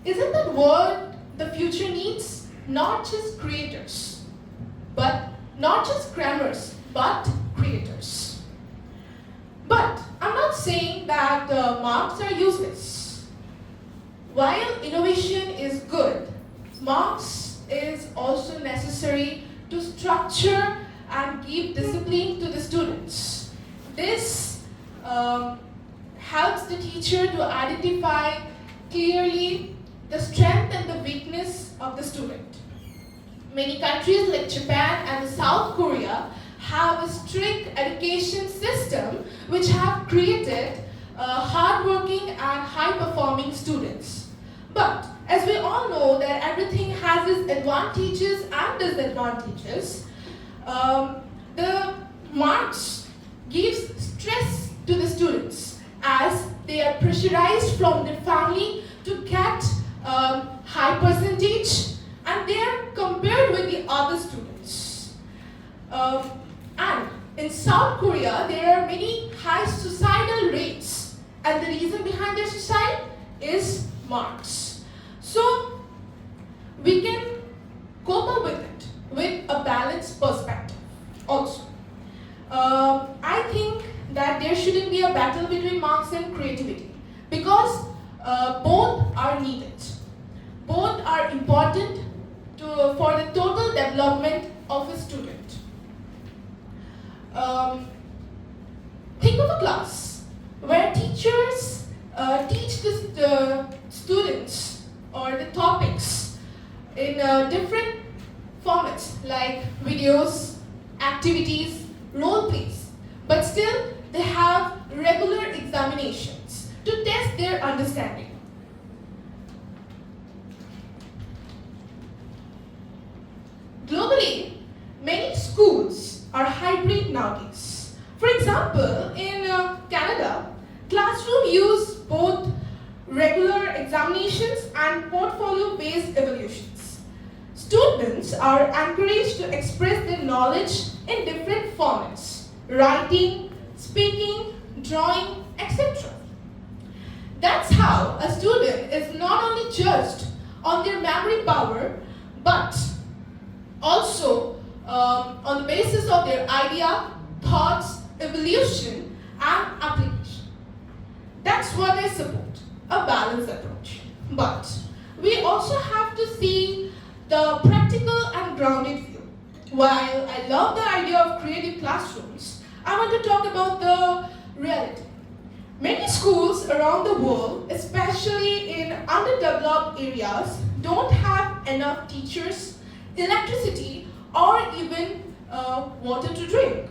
Speaker 5: Isn't that what the future needs? Not just creators, but not just crammers, but creators. But I'm not saying that marks are useless. While innovation is good, marks is also necessary to structure and give discipline to the students. This helps the teacher to identify clearly the strength and the weakness of the student. Many countries like Japan and South Korea have a strict education system which have created hardworking and high-performing students. But as we all know that everything has its advantages and disadvantages, the marks gives stress to the students as they are pressurized from their family to get high percentage, and they are compared with the other students. And in South Korea, there are many high suicidal rates, and the reason behind their suicide is marks. So we can cope up with it with a balanced perspective also. I think that there shouldn't be a battle between marks and creativity, because both are needed. Both are important for the total development of a student. Think of a class where teachers teach the students or the topics in different formats like videos, activities, role plays, but still they have regular examinations to test their understanding. Globally, many schools are hybrid nowadays. For example, in Canada, classroom use both regular examinations and portfolio-based evaluations. Students are encouraged to express their knowledge in different formats: writing, speaking, drawing, etc. That's how a student is not only judged on their memory power, but also on the basis of their idea, thoughts, evolution, and application. That's what I support, a balanced approach. But we also have to see the practical and grounded view. While I love the idea of creative classrooms, I want to talk about the reality. Many schools around the world, especially in underdeveloped areas, don't have enough teachers, electricity, or even water to drink.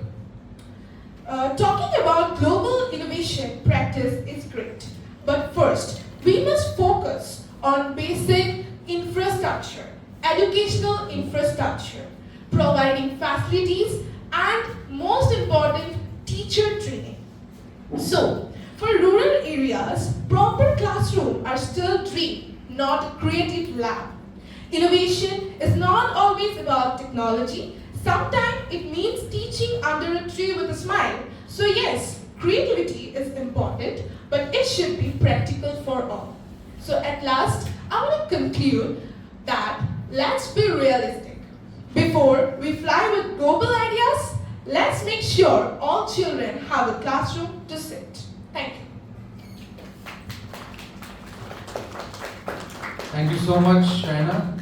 Speaker 5: Talking about global innovation practice is great, but first, we must focus on basic infrastructure, educational infrastructure, providing facilities, and most important, teacher training. So, for rural areas, proper classrooms are still dream, not a creative lab. Innovation is not always about technology. Sometimes it means teaching under a tree with a smile. So yes, creativity is important, but it should be practical for all. So at last, I want to conclude that let's be realistic. Before we fly with global ideas, let's make sure all children have a classroom to sit. Thank you.
Speaker 2: Thank you so much, Shaina.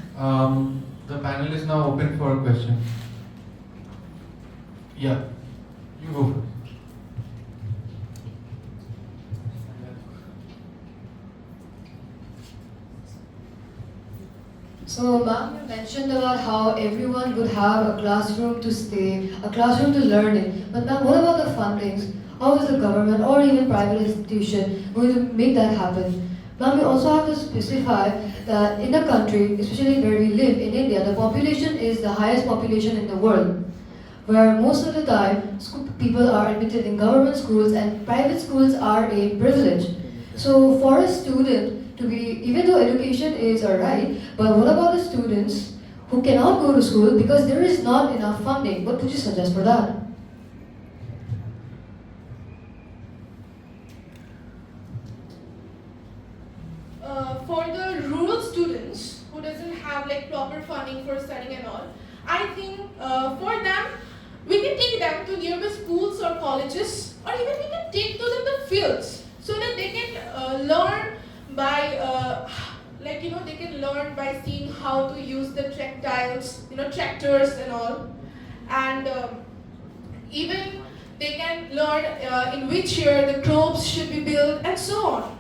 Speaker 2: The panel is now open for questions. Yeah, you go first.
Speaker 4: So, ma'am, you mentioned about how everyone would have a classroom to stay, a classroom to learn in. But ma'am, what about the fundings? How is the government or even private institution going to make that happen? Ma'am, we also have to specify that in the country, especially where we live, in India, the population is the highest population in the world, where most of the time people are admitted in government schools and private schools are a privilege. So for a student to be, even though education is alright, but what about the students who cannot go to school because there is not enough funding? What would you suggest for that?
Speaker 5: For the rural students who doesn't have like proper funding for studying and all, I think for them, we can take them to nearby schools or colleges, or even we can take to them the fields so that they can learn by they can learn by seeing how to use the tractiles, tractors and all, and even they can learn in which year the crops should be built and so on.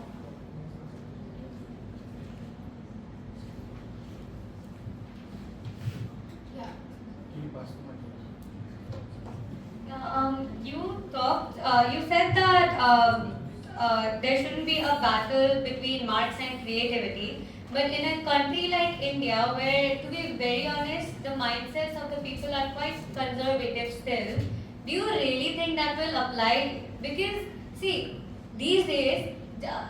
Speaker 8: you said that there shouldn't be a battle between marks and creativity. But in a country like India, where, to be very honest, the mindsets of the people are quite conservative still, do you really think that will apply? Because, see, these days,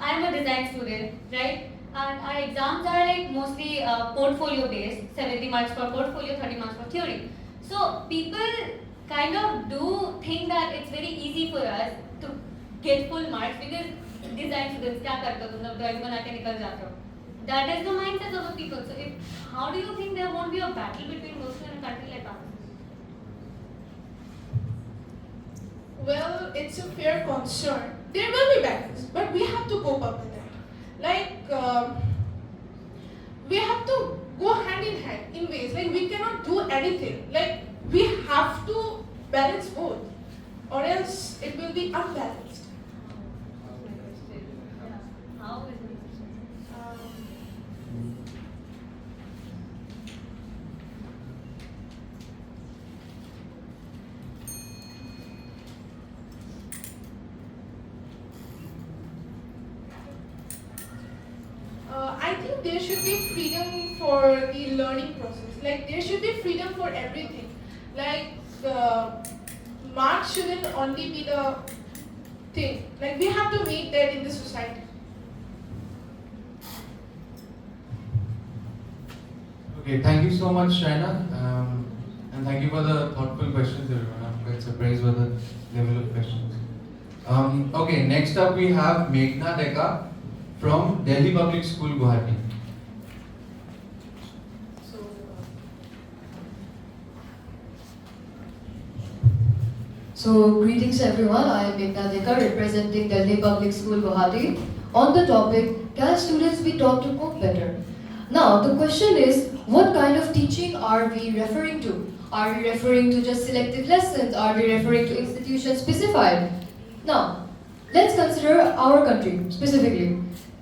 Speaker 8: I'm a design student, right? And our exams are like mostly portfolio based, 70 marks for portfolio, 30 marks for theory. So people kind of do think that it's very easy for us to get full marks because design students, क्या करते हो तुम लोग drawing बना के निकल जाते हो. That is the mindset of the people. So how do you think there won't be a battle between those two in a country like ours?
Speaker 5: Well, it's a fair concern. There will be battles, but we have to cope up with that. Like, we have to go hand in hand in ways. Like, we cannot do anything. Like, we have to balance both, or else it will be unbalanced.
Speaker 8: How is it?
Speaker 5: I think there should be freedom for the learning process. Like, there should be freedom for everything. Like, marks shouldn't only be the thing. Like, we have to make that in the society.
Speaker 2: Okay, thank you so much, Shaina, and thank you for the thoughtful questions, everyone. I'm quite surprised by the level of questions. Okay, next up we have Meghna Deka from Delhi Public School, Guwahati.
Speaker 4: So, greetings everyone, I am Meghna Deka representing Delhi Public School, Guwahati. On the topic, can students be taught to cope better? Now, the question is, what kind of teaching are we referring to? Are we referring to just selective lessons? Are we referring to institution specified? Now, let's consider our country specifically.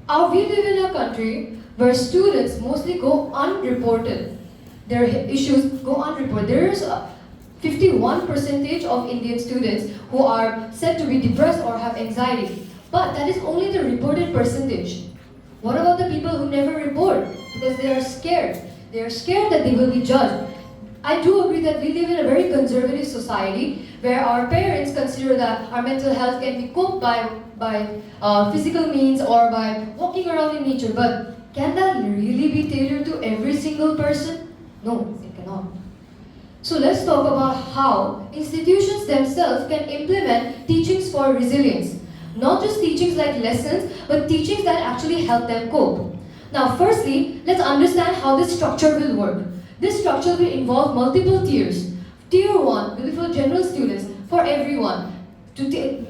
Speaker 4: We live in a country where students mostly go unreported. Their issues go unreported. There is 51% of Indian students who are said to be depressed or have anxiety. But that is only the reported percentage. What about the people who never report? Because they are scared. They are scared that they will be judged. I do agree that we live in a very conservative society where our parents consider that our mental health can be coped by physical means or by walking around in nature. But can that really be tailored to every single person? No, it cannot. So let's talk about how institutions themselves can implement teachings for resilience. Not just teachings like lessons, but teachings that actually help them cope. Now, firstly, let's understand how this structure will work. This structure will involve multiple tiers. Tier 1 will be for general students, for everyone,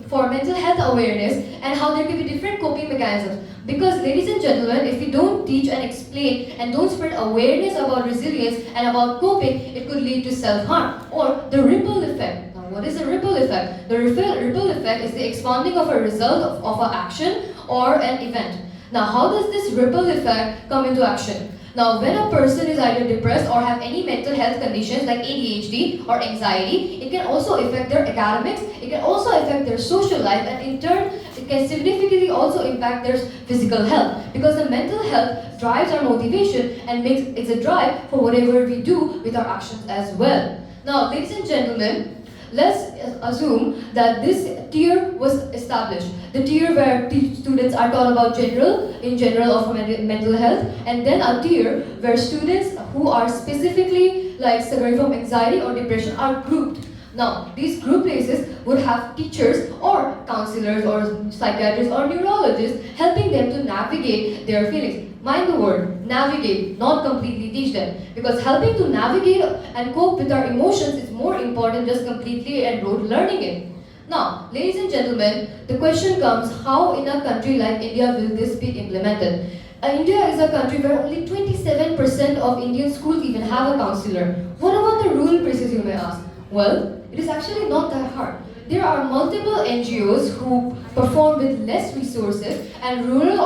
Speaker 4: for mental health awareness and how there can be different coping mechanisms. Because, ladies and gentlemen, if we don't teach and explain and don't spread awareness about resilience and about coping, it could lead to self-harm or the ripple effect. Now, what is the ripple effect? The ripple effect is the expanding of a result of an action or an event. Now, how does this ripple effect come into action? Now, when a person is either depressed or have any mental health conditions like ADHD or anxiety, it can also affect their academics, it can also affect their social life, and in turn, it can significantly also impact their physical health. Because the mental health drives our motivation and it's a drive for whatever we do with our actions as well. Now, ladies and gentlemen, let's assume that this tier was established. The tier where students are taught about in general of mental health, and then a tier where students who are specifically like suffering from anxiety or depression are grouped. Now, these group places would have teachers or counselors or psychiatrists or neurologists helping them to navigate their feelings. Mind the word, navigate, not completely teach them. Because helping to navigate and cope with our emotions is more important just completely and rote learning it. Now, ladies and gentlemen, the question comes, how in a country like India will this be implemented? India is a country where only 27% of Indian schools even have a counselor. What about the rural places, you may ask? Well, it is actually not that hard. There are multiple NGOs who perform with less resources, and rural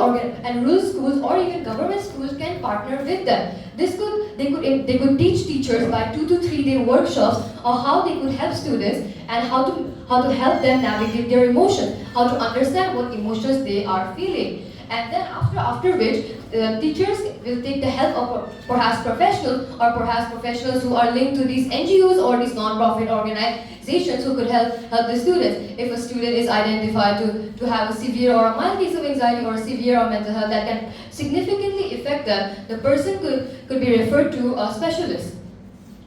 Speaker 4: schools or even government schools can partner with them. They could teach teachers by 2 to 3 day workshops or how they could help students and how to help them navigate their emotions, how to understand what emotions they are feeling. And then after which, teachers will take the help of perhaps professionals who are linked to these NGOs or these non-profit organizations who could help the students. If a student is identified to have a severe or a mild case of anxiety or a severe or mental health that can significantly affect them, the person could be referred to a specialist.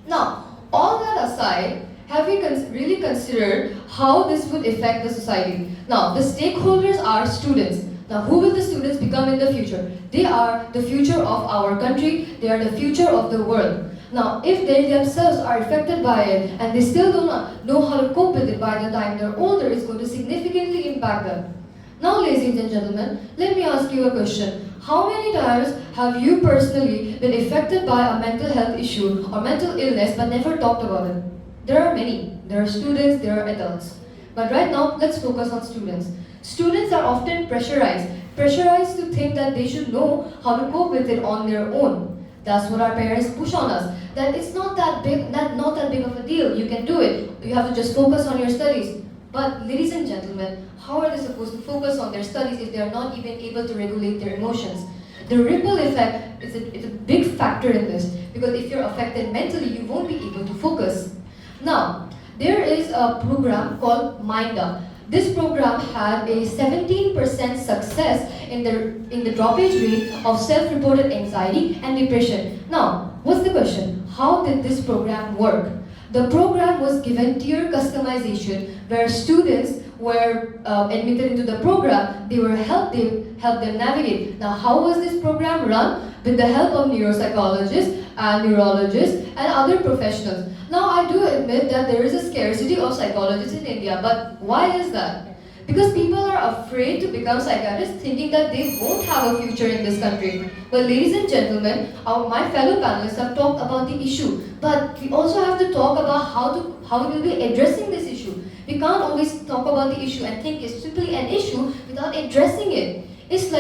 Speaker 4: Now, all that aside, have we really considered how this would affect the society? Now, the stakeholders are students. Now, who will the students become in the future? They are the future of our country. They are the future of the world. Now, if they themselves are affected by it and they still do not know how to cope with it by the time they're older, it's going to significantly impact them. Now, ladies and gentlemen, let me ask you a question. How many times have you personally been affected by a mental health issue or mental illness but never talked about it? There are many. There are students, there are adults. But right now, let's focus on students. Students are often pressurized to think that they should know how to cope with it on their own. That's what our parents push on us. That it's not that big of a deal. You can do it. You have to just focus on your studies. But ladies and gentlemen, how are they supposed to focus on their studies if they are not even able to regulate their emotions? The ripple effect is a big factor in this, because if you're affected mentally, you won't be able to focus. Now, there is a program called Mind Up. This program had a 17% success in the droppage rate of self-reported anxiety and depression. Now, what's the question? How did this program work? The program was given tier customization, where students were admitted into the program. They helped them navigate. Now, how was this program run? With the help of neuropsychologists and neurologists and other professionals. Now, I do admit that there is a scarcity of psychologists in India, but why is that? Because people are afraid to become psychiatrists, thinking that they won't have a future in this country. But ladies and gentlemen, my fellow panelists have talked about the issue, but we also have to talk about how we will be addressing this issue. We can't always talk about the issue and think it's simply an issue without addressing it. It's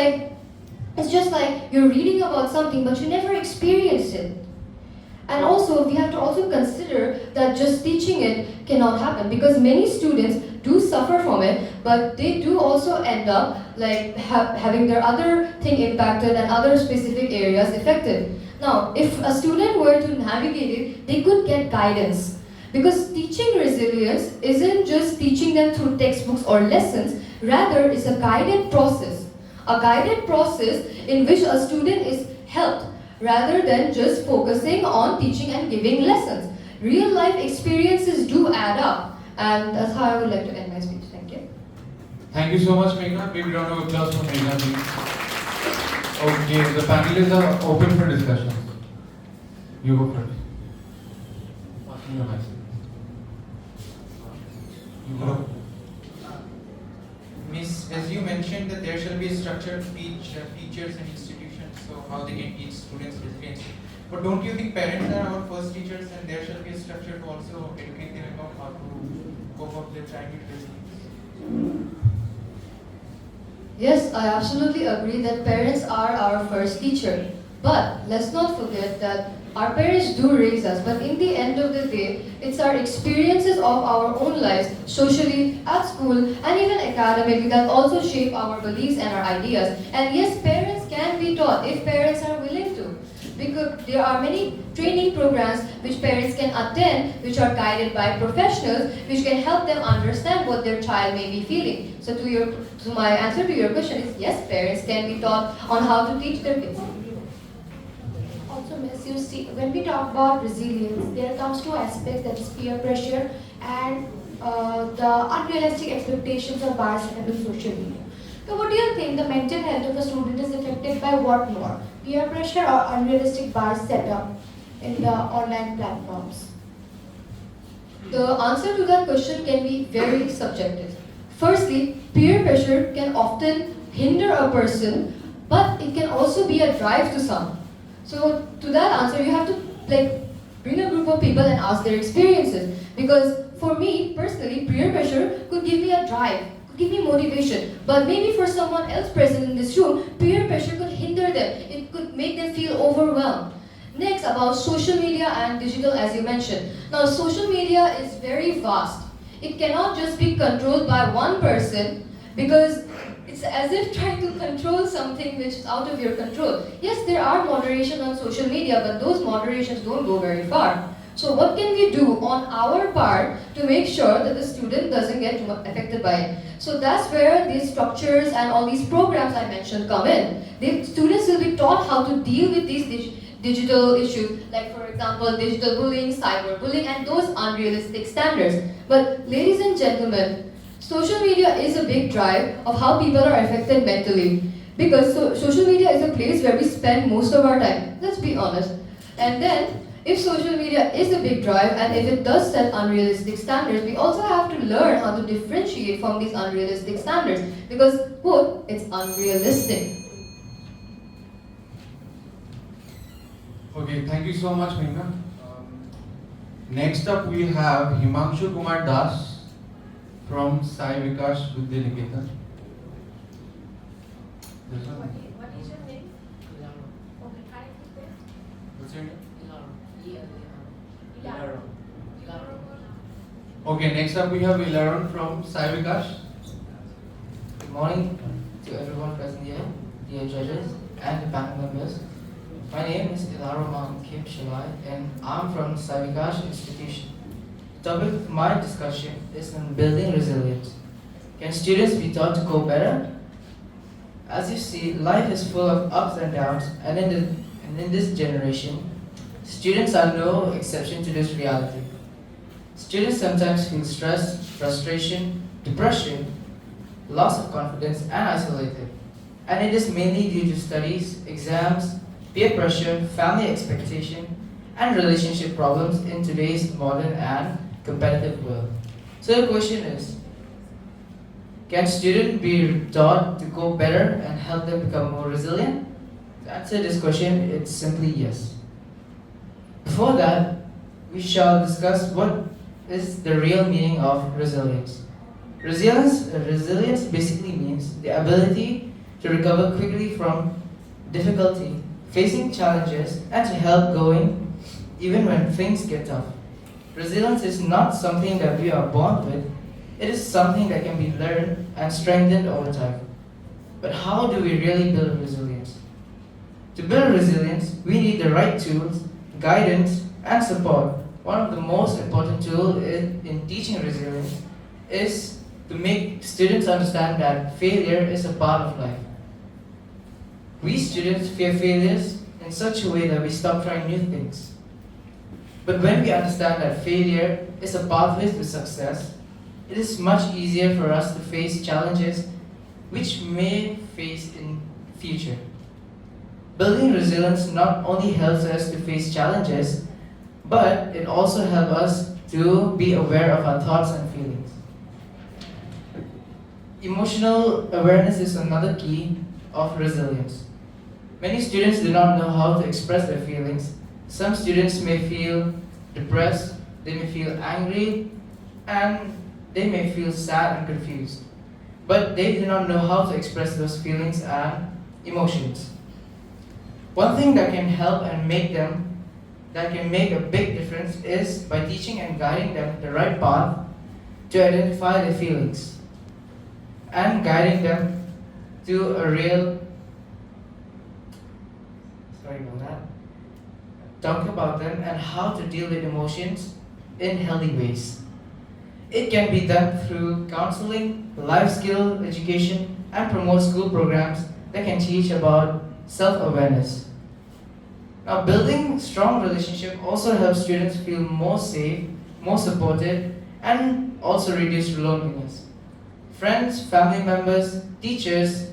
Speaker 4: just like you're reading about something, but you never experienced it. And also, we have to also consider that just teaching it cannot happen, because many students do suffer from it, but they do also end up having their other thing impacted and other specific areas affected. Now, if a student were to navigate it, they could get guidance. Because teaching resilience isn't just teaching them through textbooks or lessons, rather it's a guided process. A guided process in which a student is helped, rather than just focusing on teaching and giving lessons. Real life experiences do add up, and that's how I would like to end my speech. Thank you.
Speaker 2: Thank you so much, Meghna. Big round of applause for Meghna. Okay, the panelists are open for discussion. You go first. Passing your mic. You go.
Speaker 10: Miss, as you mentioned that there shall be a structure to teach teachers and institutions, so how they can teach students resilience. But don't you think parents are our first teachers, and there shall be a structure to also educate them about how to cope up their child with resilience?
Speaker 4: Yes, I absolutely agree that parents are our first teacher. But let's not forget that our parents do raise us, but in the end of the day, it's our experiences of our own lives, socially, at school, and even academically, that also shape our beliefs and our ideas. And yes, parents can be taught if parents are willing to. Because there are many training programs which parents can attend, which are guided by professionals, which can help them understand what their child may be feeling. So my answer to your question is yes, parents can be taught on how to teach their kids.
Speaker 1: Also, Miss, you see, when we talk about resilience, there comes two aspects, that is peer pressure and the unrealistic expectations or bars set up in social media. So what do you think the mental health of a student is affected by what more? Peer pressure or unrealistic bars set up in the online platforms?
Speaker 4: The answer to that question can be very subjective. Firstly, peer pressure can often hinder a person, but it can also be a drive to some. So to that answer, you have to bring a group of people and ask their experiences. Because for me, personally, peer pressure could give me a drive, could give me motivation. But maybe for someone else present in this room, peer pressure could hinder them. It could make them feel overwhelmed. Next, about social media and digital, as you mentioned. Now, social media is very vast. It cannot just be controlled by one person, because it's as if trying to control something which is out of your control. Yes, there are moderation on social media, but those moderations don't go very far. So what can we do on our part to make sure that the student doesn't get affected by it? So that's where these structures and all these programs I mentioned come in. The students will be taught how to deal with these digital issues, like for example, digital bullying, cyberbullying, and those unrealistic standards. But ladies and gentlemen, social media is a big drive of how people are affected mentally. Because social media is a place where we spend most of our time, let's be honest. And then, if social media is a big drive and if it does set unrealistic standards, we also have to learn how to differentiate from these unrealistic standards, because, quote, it's unrealistic.
Speaker 2: Okay, thank you so much, Meena. Next up, we have Himanshu Kumar Das from Sai Vikash Vidyaniketan. This one?
Speaker 7: What is your name? Okay, try to say.
Speaker 2: What's your name?
Speaker 7: Ilaro.
Speaker 2: Okay, next up we have Ilaron from Sai Vikash.
Speaker 11: Good morning to everyone present here, dear judges and the panel members. My name is Ilaro Kim Shalai and I'm from Sai Vikash Institution. The topic of my discussion is on building resilience. Can students be taught to cope better? As you see, life is full of ups and downs, and in this generation, students are no exception to this reality. Students sometimes feel stress, frustration, depression, loss of confidence, and isolated. And it is mainly due to studies, exams, peer pressure, family expectation, and relationship problems in today's modern and competitive world. So the question is, can students be taught to cope better and help them become more resilient? To answer this question, it's simply yes. Before that, we shall discuss what is the real meaning of resilience. Resilience basically means the ability to recover quickly from difficulty, facing challenges, and to help going even when things get tough. Resilience is not something that we are born with, it is something that can be learned and strengthened over time. But how do we really build resilience? To build resilience, we need the right tools, guidance, and support. One of the most important tools in teaching resilience is to make students understand that failure is a part of life. We students fear failures in such a way that we stop trying new things. But when we understand that failure is a pathway to success, it is much easier for us to face challenges which may face in future. Building resilience not only helps us to face challenges, but it also helps us to be aware of our thoughts and feelings. Emotional awareness is another key of resilience. Many students do not know how to express their feelings. Some students may feel depressed, they may feel angry, and they may feel sad and confused. But they do not know how to express those feelings and emotions. One thing that can help and make a big difference is by teaching and guiding them the right path to identify their feelings and guiding them to a real talk about them and how to deal with emotions in healthy ways. It can be done through counseling, life skill education, and promote school programs that can teach about self-awareness. Now, building strong relationship also helps students feel more safe, more supported, and also reduce loneliness. Friends, family members, teachers,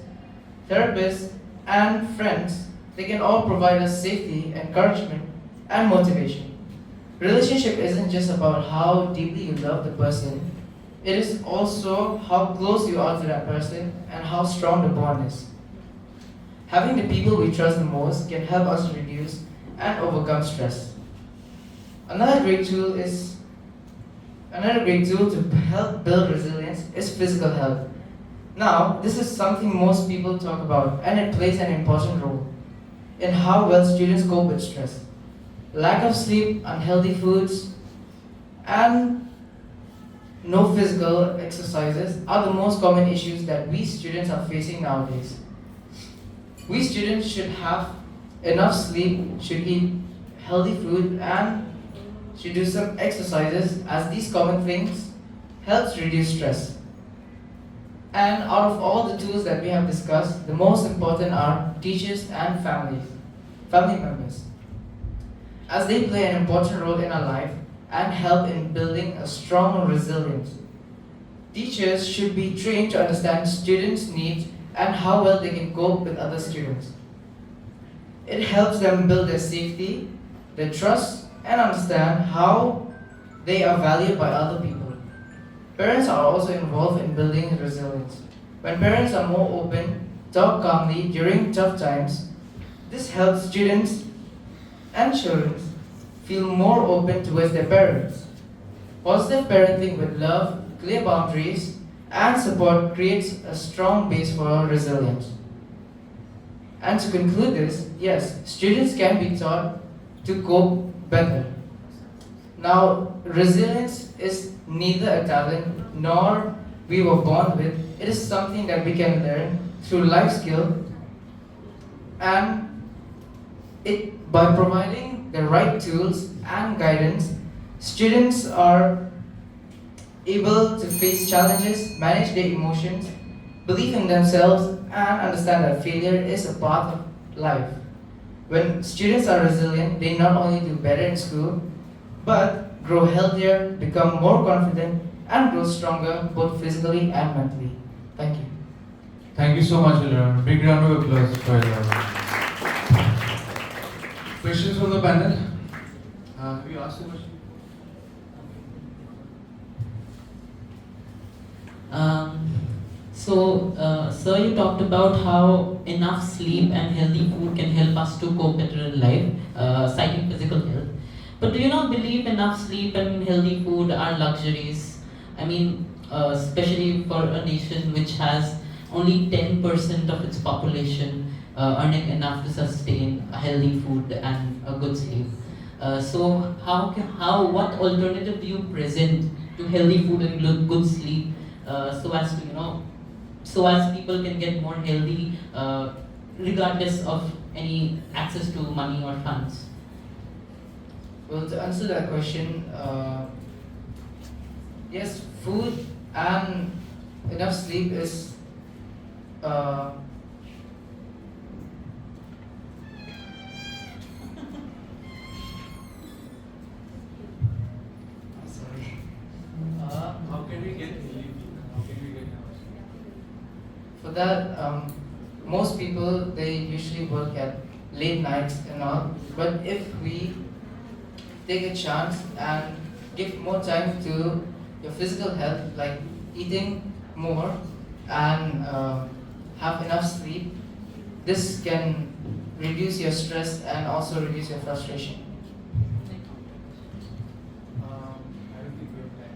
Speaker 11: therapists, and friends, they can all provide us safety, encouragement, and motivation. Relationship isn't just about how deeply you love the person, it is also how close you are to that person and how strong the bond is. Having the people we trust the most can help us reduce and overcome stress. Another great tool to help build resilience is physical health. Now, this is something most people talk about, and it plays an important role in how well students cope with stress. lack of sleep, unhealthy foods, and no physical exercises are the most common issues that we students are facing nowadays. We students should have enough sleep, should eat healthy food, and should do some exercises, as these common things helps reduce stress. And out of all the tools that we have discussed, the most important are teachers and family members, as they play an important role in our life and help in building a strong resilience. Teachers should be trained to understand students' needs and how well they can cope with other students. It helps them build their safety, their trust, and understand how they are valued by other people. Parents are also involved in building resilience. When parents are more open, talk calmly during tough times, this helps students and children feel more open towards their parents. Positive parenting with love, clear boundaries, and support creates a strong base for resilience. And to conclude this, yes, students can be taught to cope better. Now, resilience is neither a talent nor we were born with. It is something that we can learn through life skill, and by providing the right tools and guidance, students are able to face challenges, manage their emotions, believe in themselves, and understand that failure is a part of life. When students are resilient, they not only do better in school, but grow healthier, become more confident, and grow stronger both physically and mentally. Thank you.
Speaker 2: Thank you so much, Ilara. Big round of applause for Ilara. Questions from the panel? Have you asked a question?
Speaker 3: Sir, you talked about how enough sleep and healthy food can help us to cope better in life, citing physical health. But do you not believe enough sleep and healthy food are luxuries? I mean, especially for a nation which has only 10% of its population earning enough to sustain a healthy food and a good sleep. What alternative do you present to healthy food and good sleep, so as people can get more healthy, regardless of any access to money or funds?
Speaker 11: Well, to answer that question, yes, food and enough sleep is sorry.
Speaker 2: How can we get healthy? How can we get enough sleep?
Speaker 11: For that, most people, they usually work at late nights and all. But if we take a chance and give more time to your physical health, like eating more and have enough sleep, this can reduce your stress and also reduce your frustration.
Speaker 2: I don't think we have time.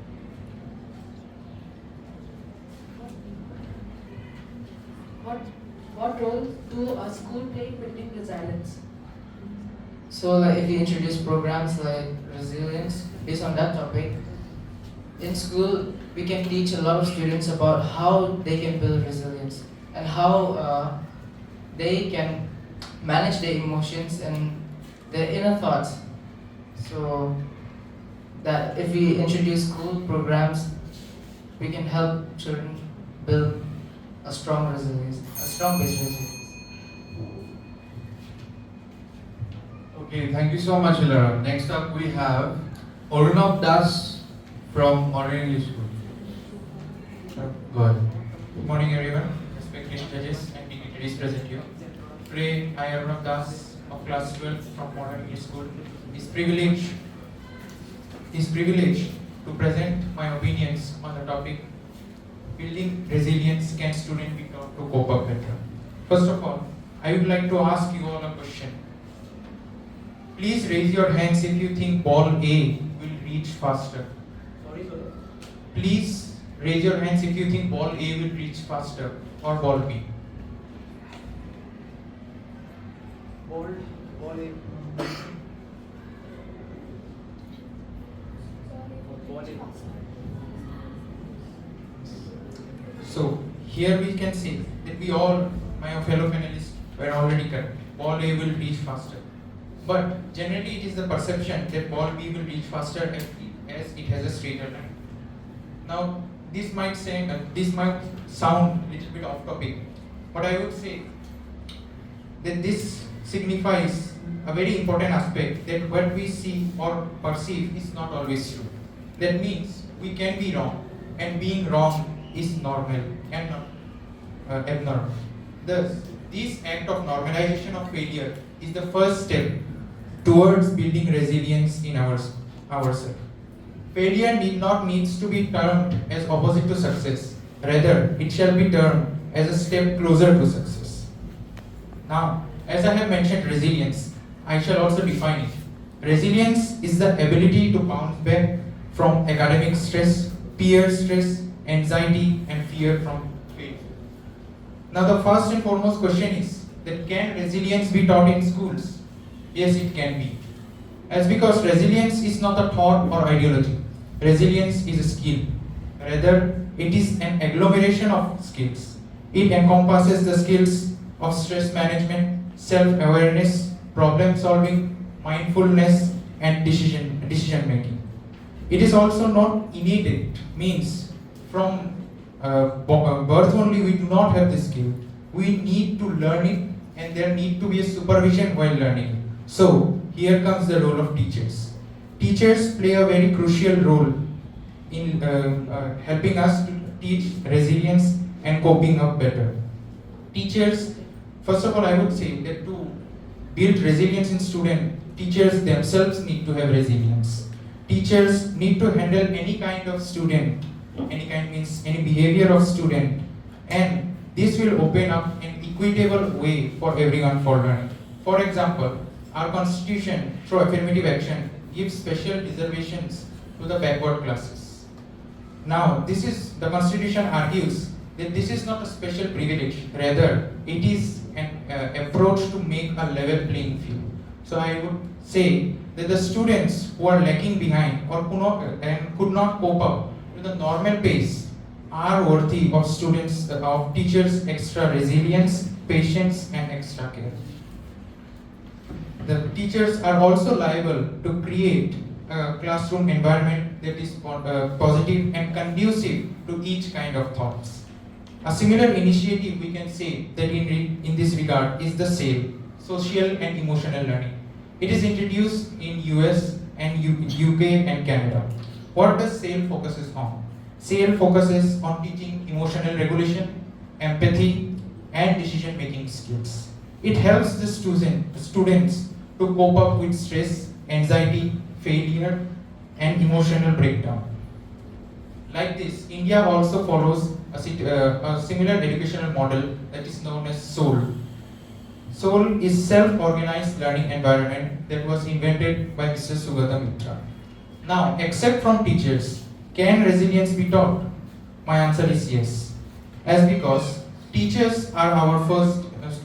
Speaker 7: What role do a school play in building resilience?
Speaker 11: So like if you introduce programs like resilience based on that topic, in school we can teach a lot of students about how they can build resilience and how they can manage their emotions and their inner thoughts. So that if we introduce school programs, we can help children build a strong resilience, a strong base resilience.
Speaker 2: Okay, thank you so much, Ilara. Next up, we have Arunab Das from Modern English School. Go ahead.
Speaker 10: Good morning, everyone. Respected judges and dignitaries present here. Today, I, Arunab Das of class 12 from Modern English School, is privileged to present my opinions on the topic building resilience. Can students be taught to cope up better? First of all, I would like to ask you all a question. Please raise your hands if you think ball A will reach faster.
Speaker 11: Sorry.
Speaker 10: Please raise your hands if you think ball A will reach faster or ball B.
Speaker 6: Ball A.
Speaker 10: So here we can see that we all, my fellow panelists, were already correct. Ball A will reach faster. But generally it is the perception that ball B will reach faster as it has a straighter line. Now this might sound a little bit off topic, but I would say that this signifies a very important aspect, that what we see or perceive is not always true. That means we can be wrong, and being wrong is normal and not abnormal. Thus, this act of normalization of failure is the first step towards building resilience in ourselves. Failure needs to be termed as opposite to success. Rather, it shall be termed as a step closer to success. Now, as I have mentioned resilience, I shall also define it. Resilience is the ability to bounce back from academic stress, peer stress, anxiety, and fear from failure. Now, the first and foremost question is that can resilience be taught in schools? Yes, it can be. As because resilience is not a thought or ideology. Resilience is a skill. Rather, it is an agglomeration of skills. It encompasses the skills of stress management, self-awareness, problem solving, mindfulness, and decision making. It is also not innate, means from birth only we do not have this skill. We need to learn it, and there need to be a supervision while learning it. So here comes the role of teachers. Teachers play a very crucial role in helping us to teach resilience and coping up better. Teachers, first of all, I would say that to build resilience in students, teachers themselves need to have resilience. Teachers need to handle any kind of student, any kind means any behavior of student, and this will open up an equitable way for everyone for learning. For example, our constitution, through affirmative action, gives special reservations to the backward classes. Now, the constitution argues that this is not a special privilege, rather it is an approach to make a level playing field. So I would say that the students who are lagging behind or could not cope up with the normal pace are worthy of teachers' extra resilience, patience, and extra care. The teachers are also liable to create a classroom environment that is positive and conducive to each kind of thoughts. A similar initiative we can say that in this regard is the SAIL, Social and Emotional Learning. It is introduced in US and UK and Canada. What does SAIL focuses on? SAIL focuses on teaching emotional regulation, empathy, and decision-making skills. It helps the students to cope up with stress, anxiety, failure, and emotional breakdown. Like this, India also follows a similar educational model that is known as SOUL. SOUL is self-organized learning environment that was invented by Mr. Sugata Mitra. Now, except from teachers, can resilience be taught? My answer is yes. As because teachers are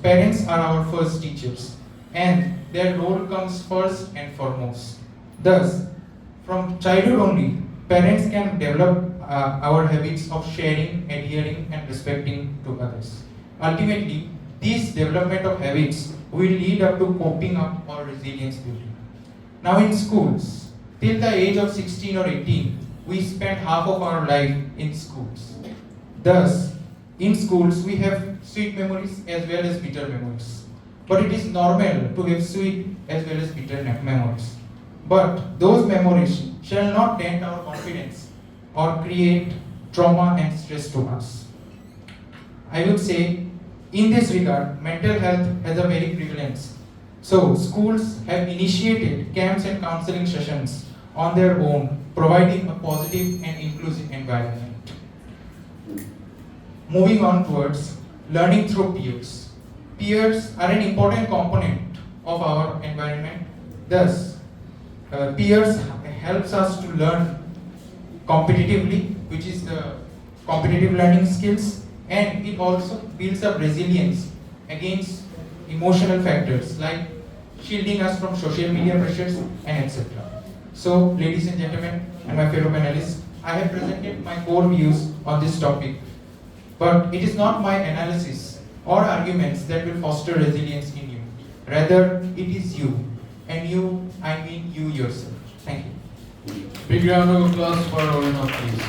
Speaker 10: parents are our first teachers, and their role comes first and foremost. Thus, from childhood only, parents can develop our habits of sharing, adhering, and respecting to others. Ultimately, this development of habits will lead up to coping up or resilience building. Now in schools, till the age of 16 or 18, we spend half of our life in schools. Thus, in schools, we have sweet memories as well as bitter memories. But it is normal to have sweet as well as bitter memories. But those memories shall not dent our confidence or create trauma and stress to us. I would say, in this regard, mental health has a very prevalence. So, schools have initiated camps and counseling sessions on their own, providing a positive and inclusive environment. Moving on towards learning through peers. Peers are an important component of our environment. Thus, peers helps us to learn competitively, which is the competitive learning skills, and it also builds up resilience against emotional factors like shielding us from social media pressures and etc. So, ladies and gentlemen, and my fellow panelists, I have presented my core views on this topic. But it is not my analysis or arguments that will foster resilience in you. Rather, it is you. And you, I mean you yourself. Thank you.
Speaker 2: Big round of applause for Aruna, please.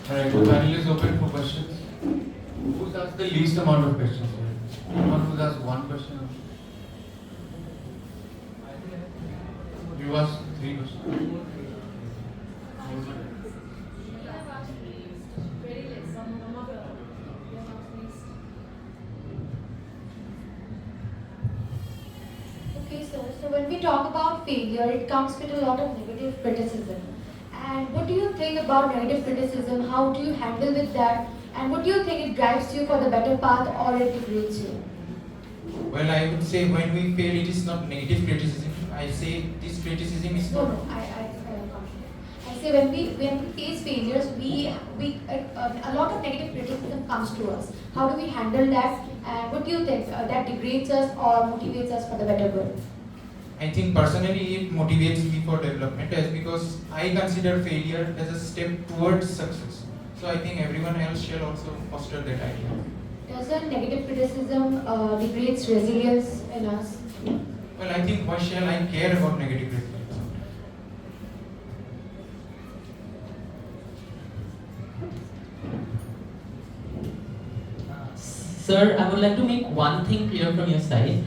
Speaker 2: Alright, the panel is open for questions. Who's asked the least amount of questions here? Anyone who's asked one question? You asked 3 questions.
Speaker 1: Okay, sir. So when we talk about failure, it comes with a lot of negative criticism. And what do you think about negative criticism? How do you handle with that? And what do you think it drives you for the better path or it degrades you?
Speaker 10: Well, I would say when we fail, it is not negative criticism. I say this criticism is
Speaker 1: No,
Speaker 10: not.
Speaker 1: no. I say when we face failures, a lot of negative criticism comes to us. How do we handle that? And what do you think that degrades us or motivates us for the better good?
Speaker 10: I think personally it motivates me for development as because I consider failure as a step towards success. So I think everyone else shall also foster that idea.
Speaker 1: Does the negative criticism degrades resilience in us?
Speaker 10: Well, I think why shall I care about negative criticism?
Speaker 3: Sir, I would like to make one thing clear from your side.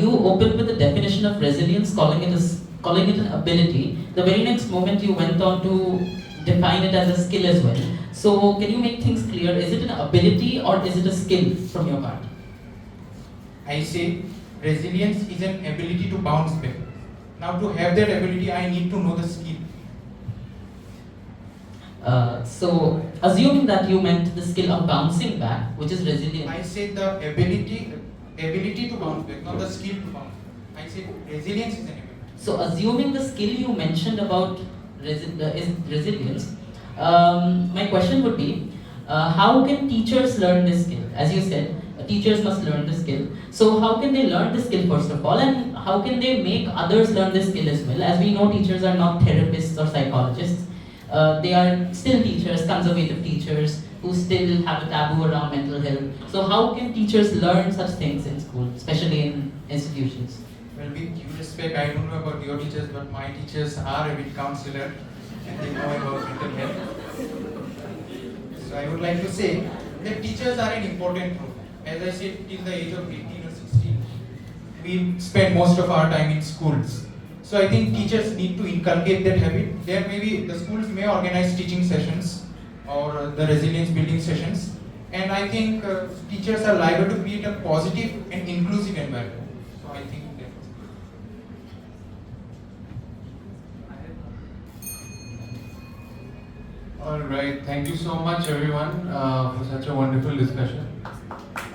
Speaker 3: You opened with the definition of resilience, calling it an ability. The very next moment you went on to define it as a skill as well. So can you make things clear? Is it an ability or is it a skill from your part?
Speaker 10: I say resilience is an ability to bounce back. Now to have that ability, I need to know the skill.
Speaker 3: So assuming that you meant the skill of bouncing back, which is resilience.
Speaker 10: I said the ability to bounce back, not the skill to bounce back. I said resilience is an ability.
Speaker 3: So assuming the skill you mentioned about is resilience, my question would be, how can teachers learn this skill? As you said, teachers must learn this skill. So how can they learn this skill first of all, and how can they make others learn this skill as well? As we know, teachers are not therapists or psychologists. They are still teachers, conservative teachers, who still have a taboo around mental health. So how can teachers learn such things in school, especially in institutions?
Speaker 10: Well, with due respect, I don't know about your teachers, but my teachers are a bit counselor and they know about mental health. So I would like to say that teachers are an important role. As I said, till the age of 18 or 16, we spend most of our time in schools. So I think teachers need to inculcate that habit. There may be, the schools may organize teaching sessions or the resilience building sessions. And I think teachers are liable to create a positive and inclusive environment. So I think that.
Speaker 2: Alright, thank you so much everyone for such a wonderful discussion.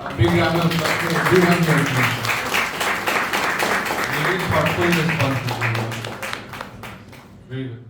Speaker 2: A big round of applause for everyone here. Very thoughtful responses. Very good.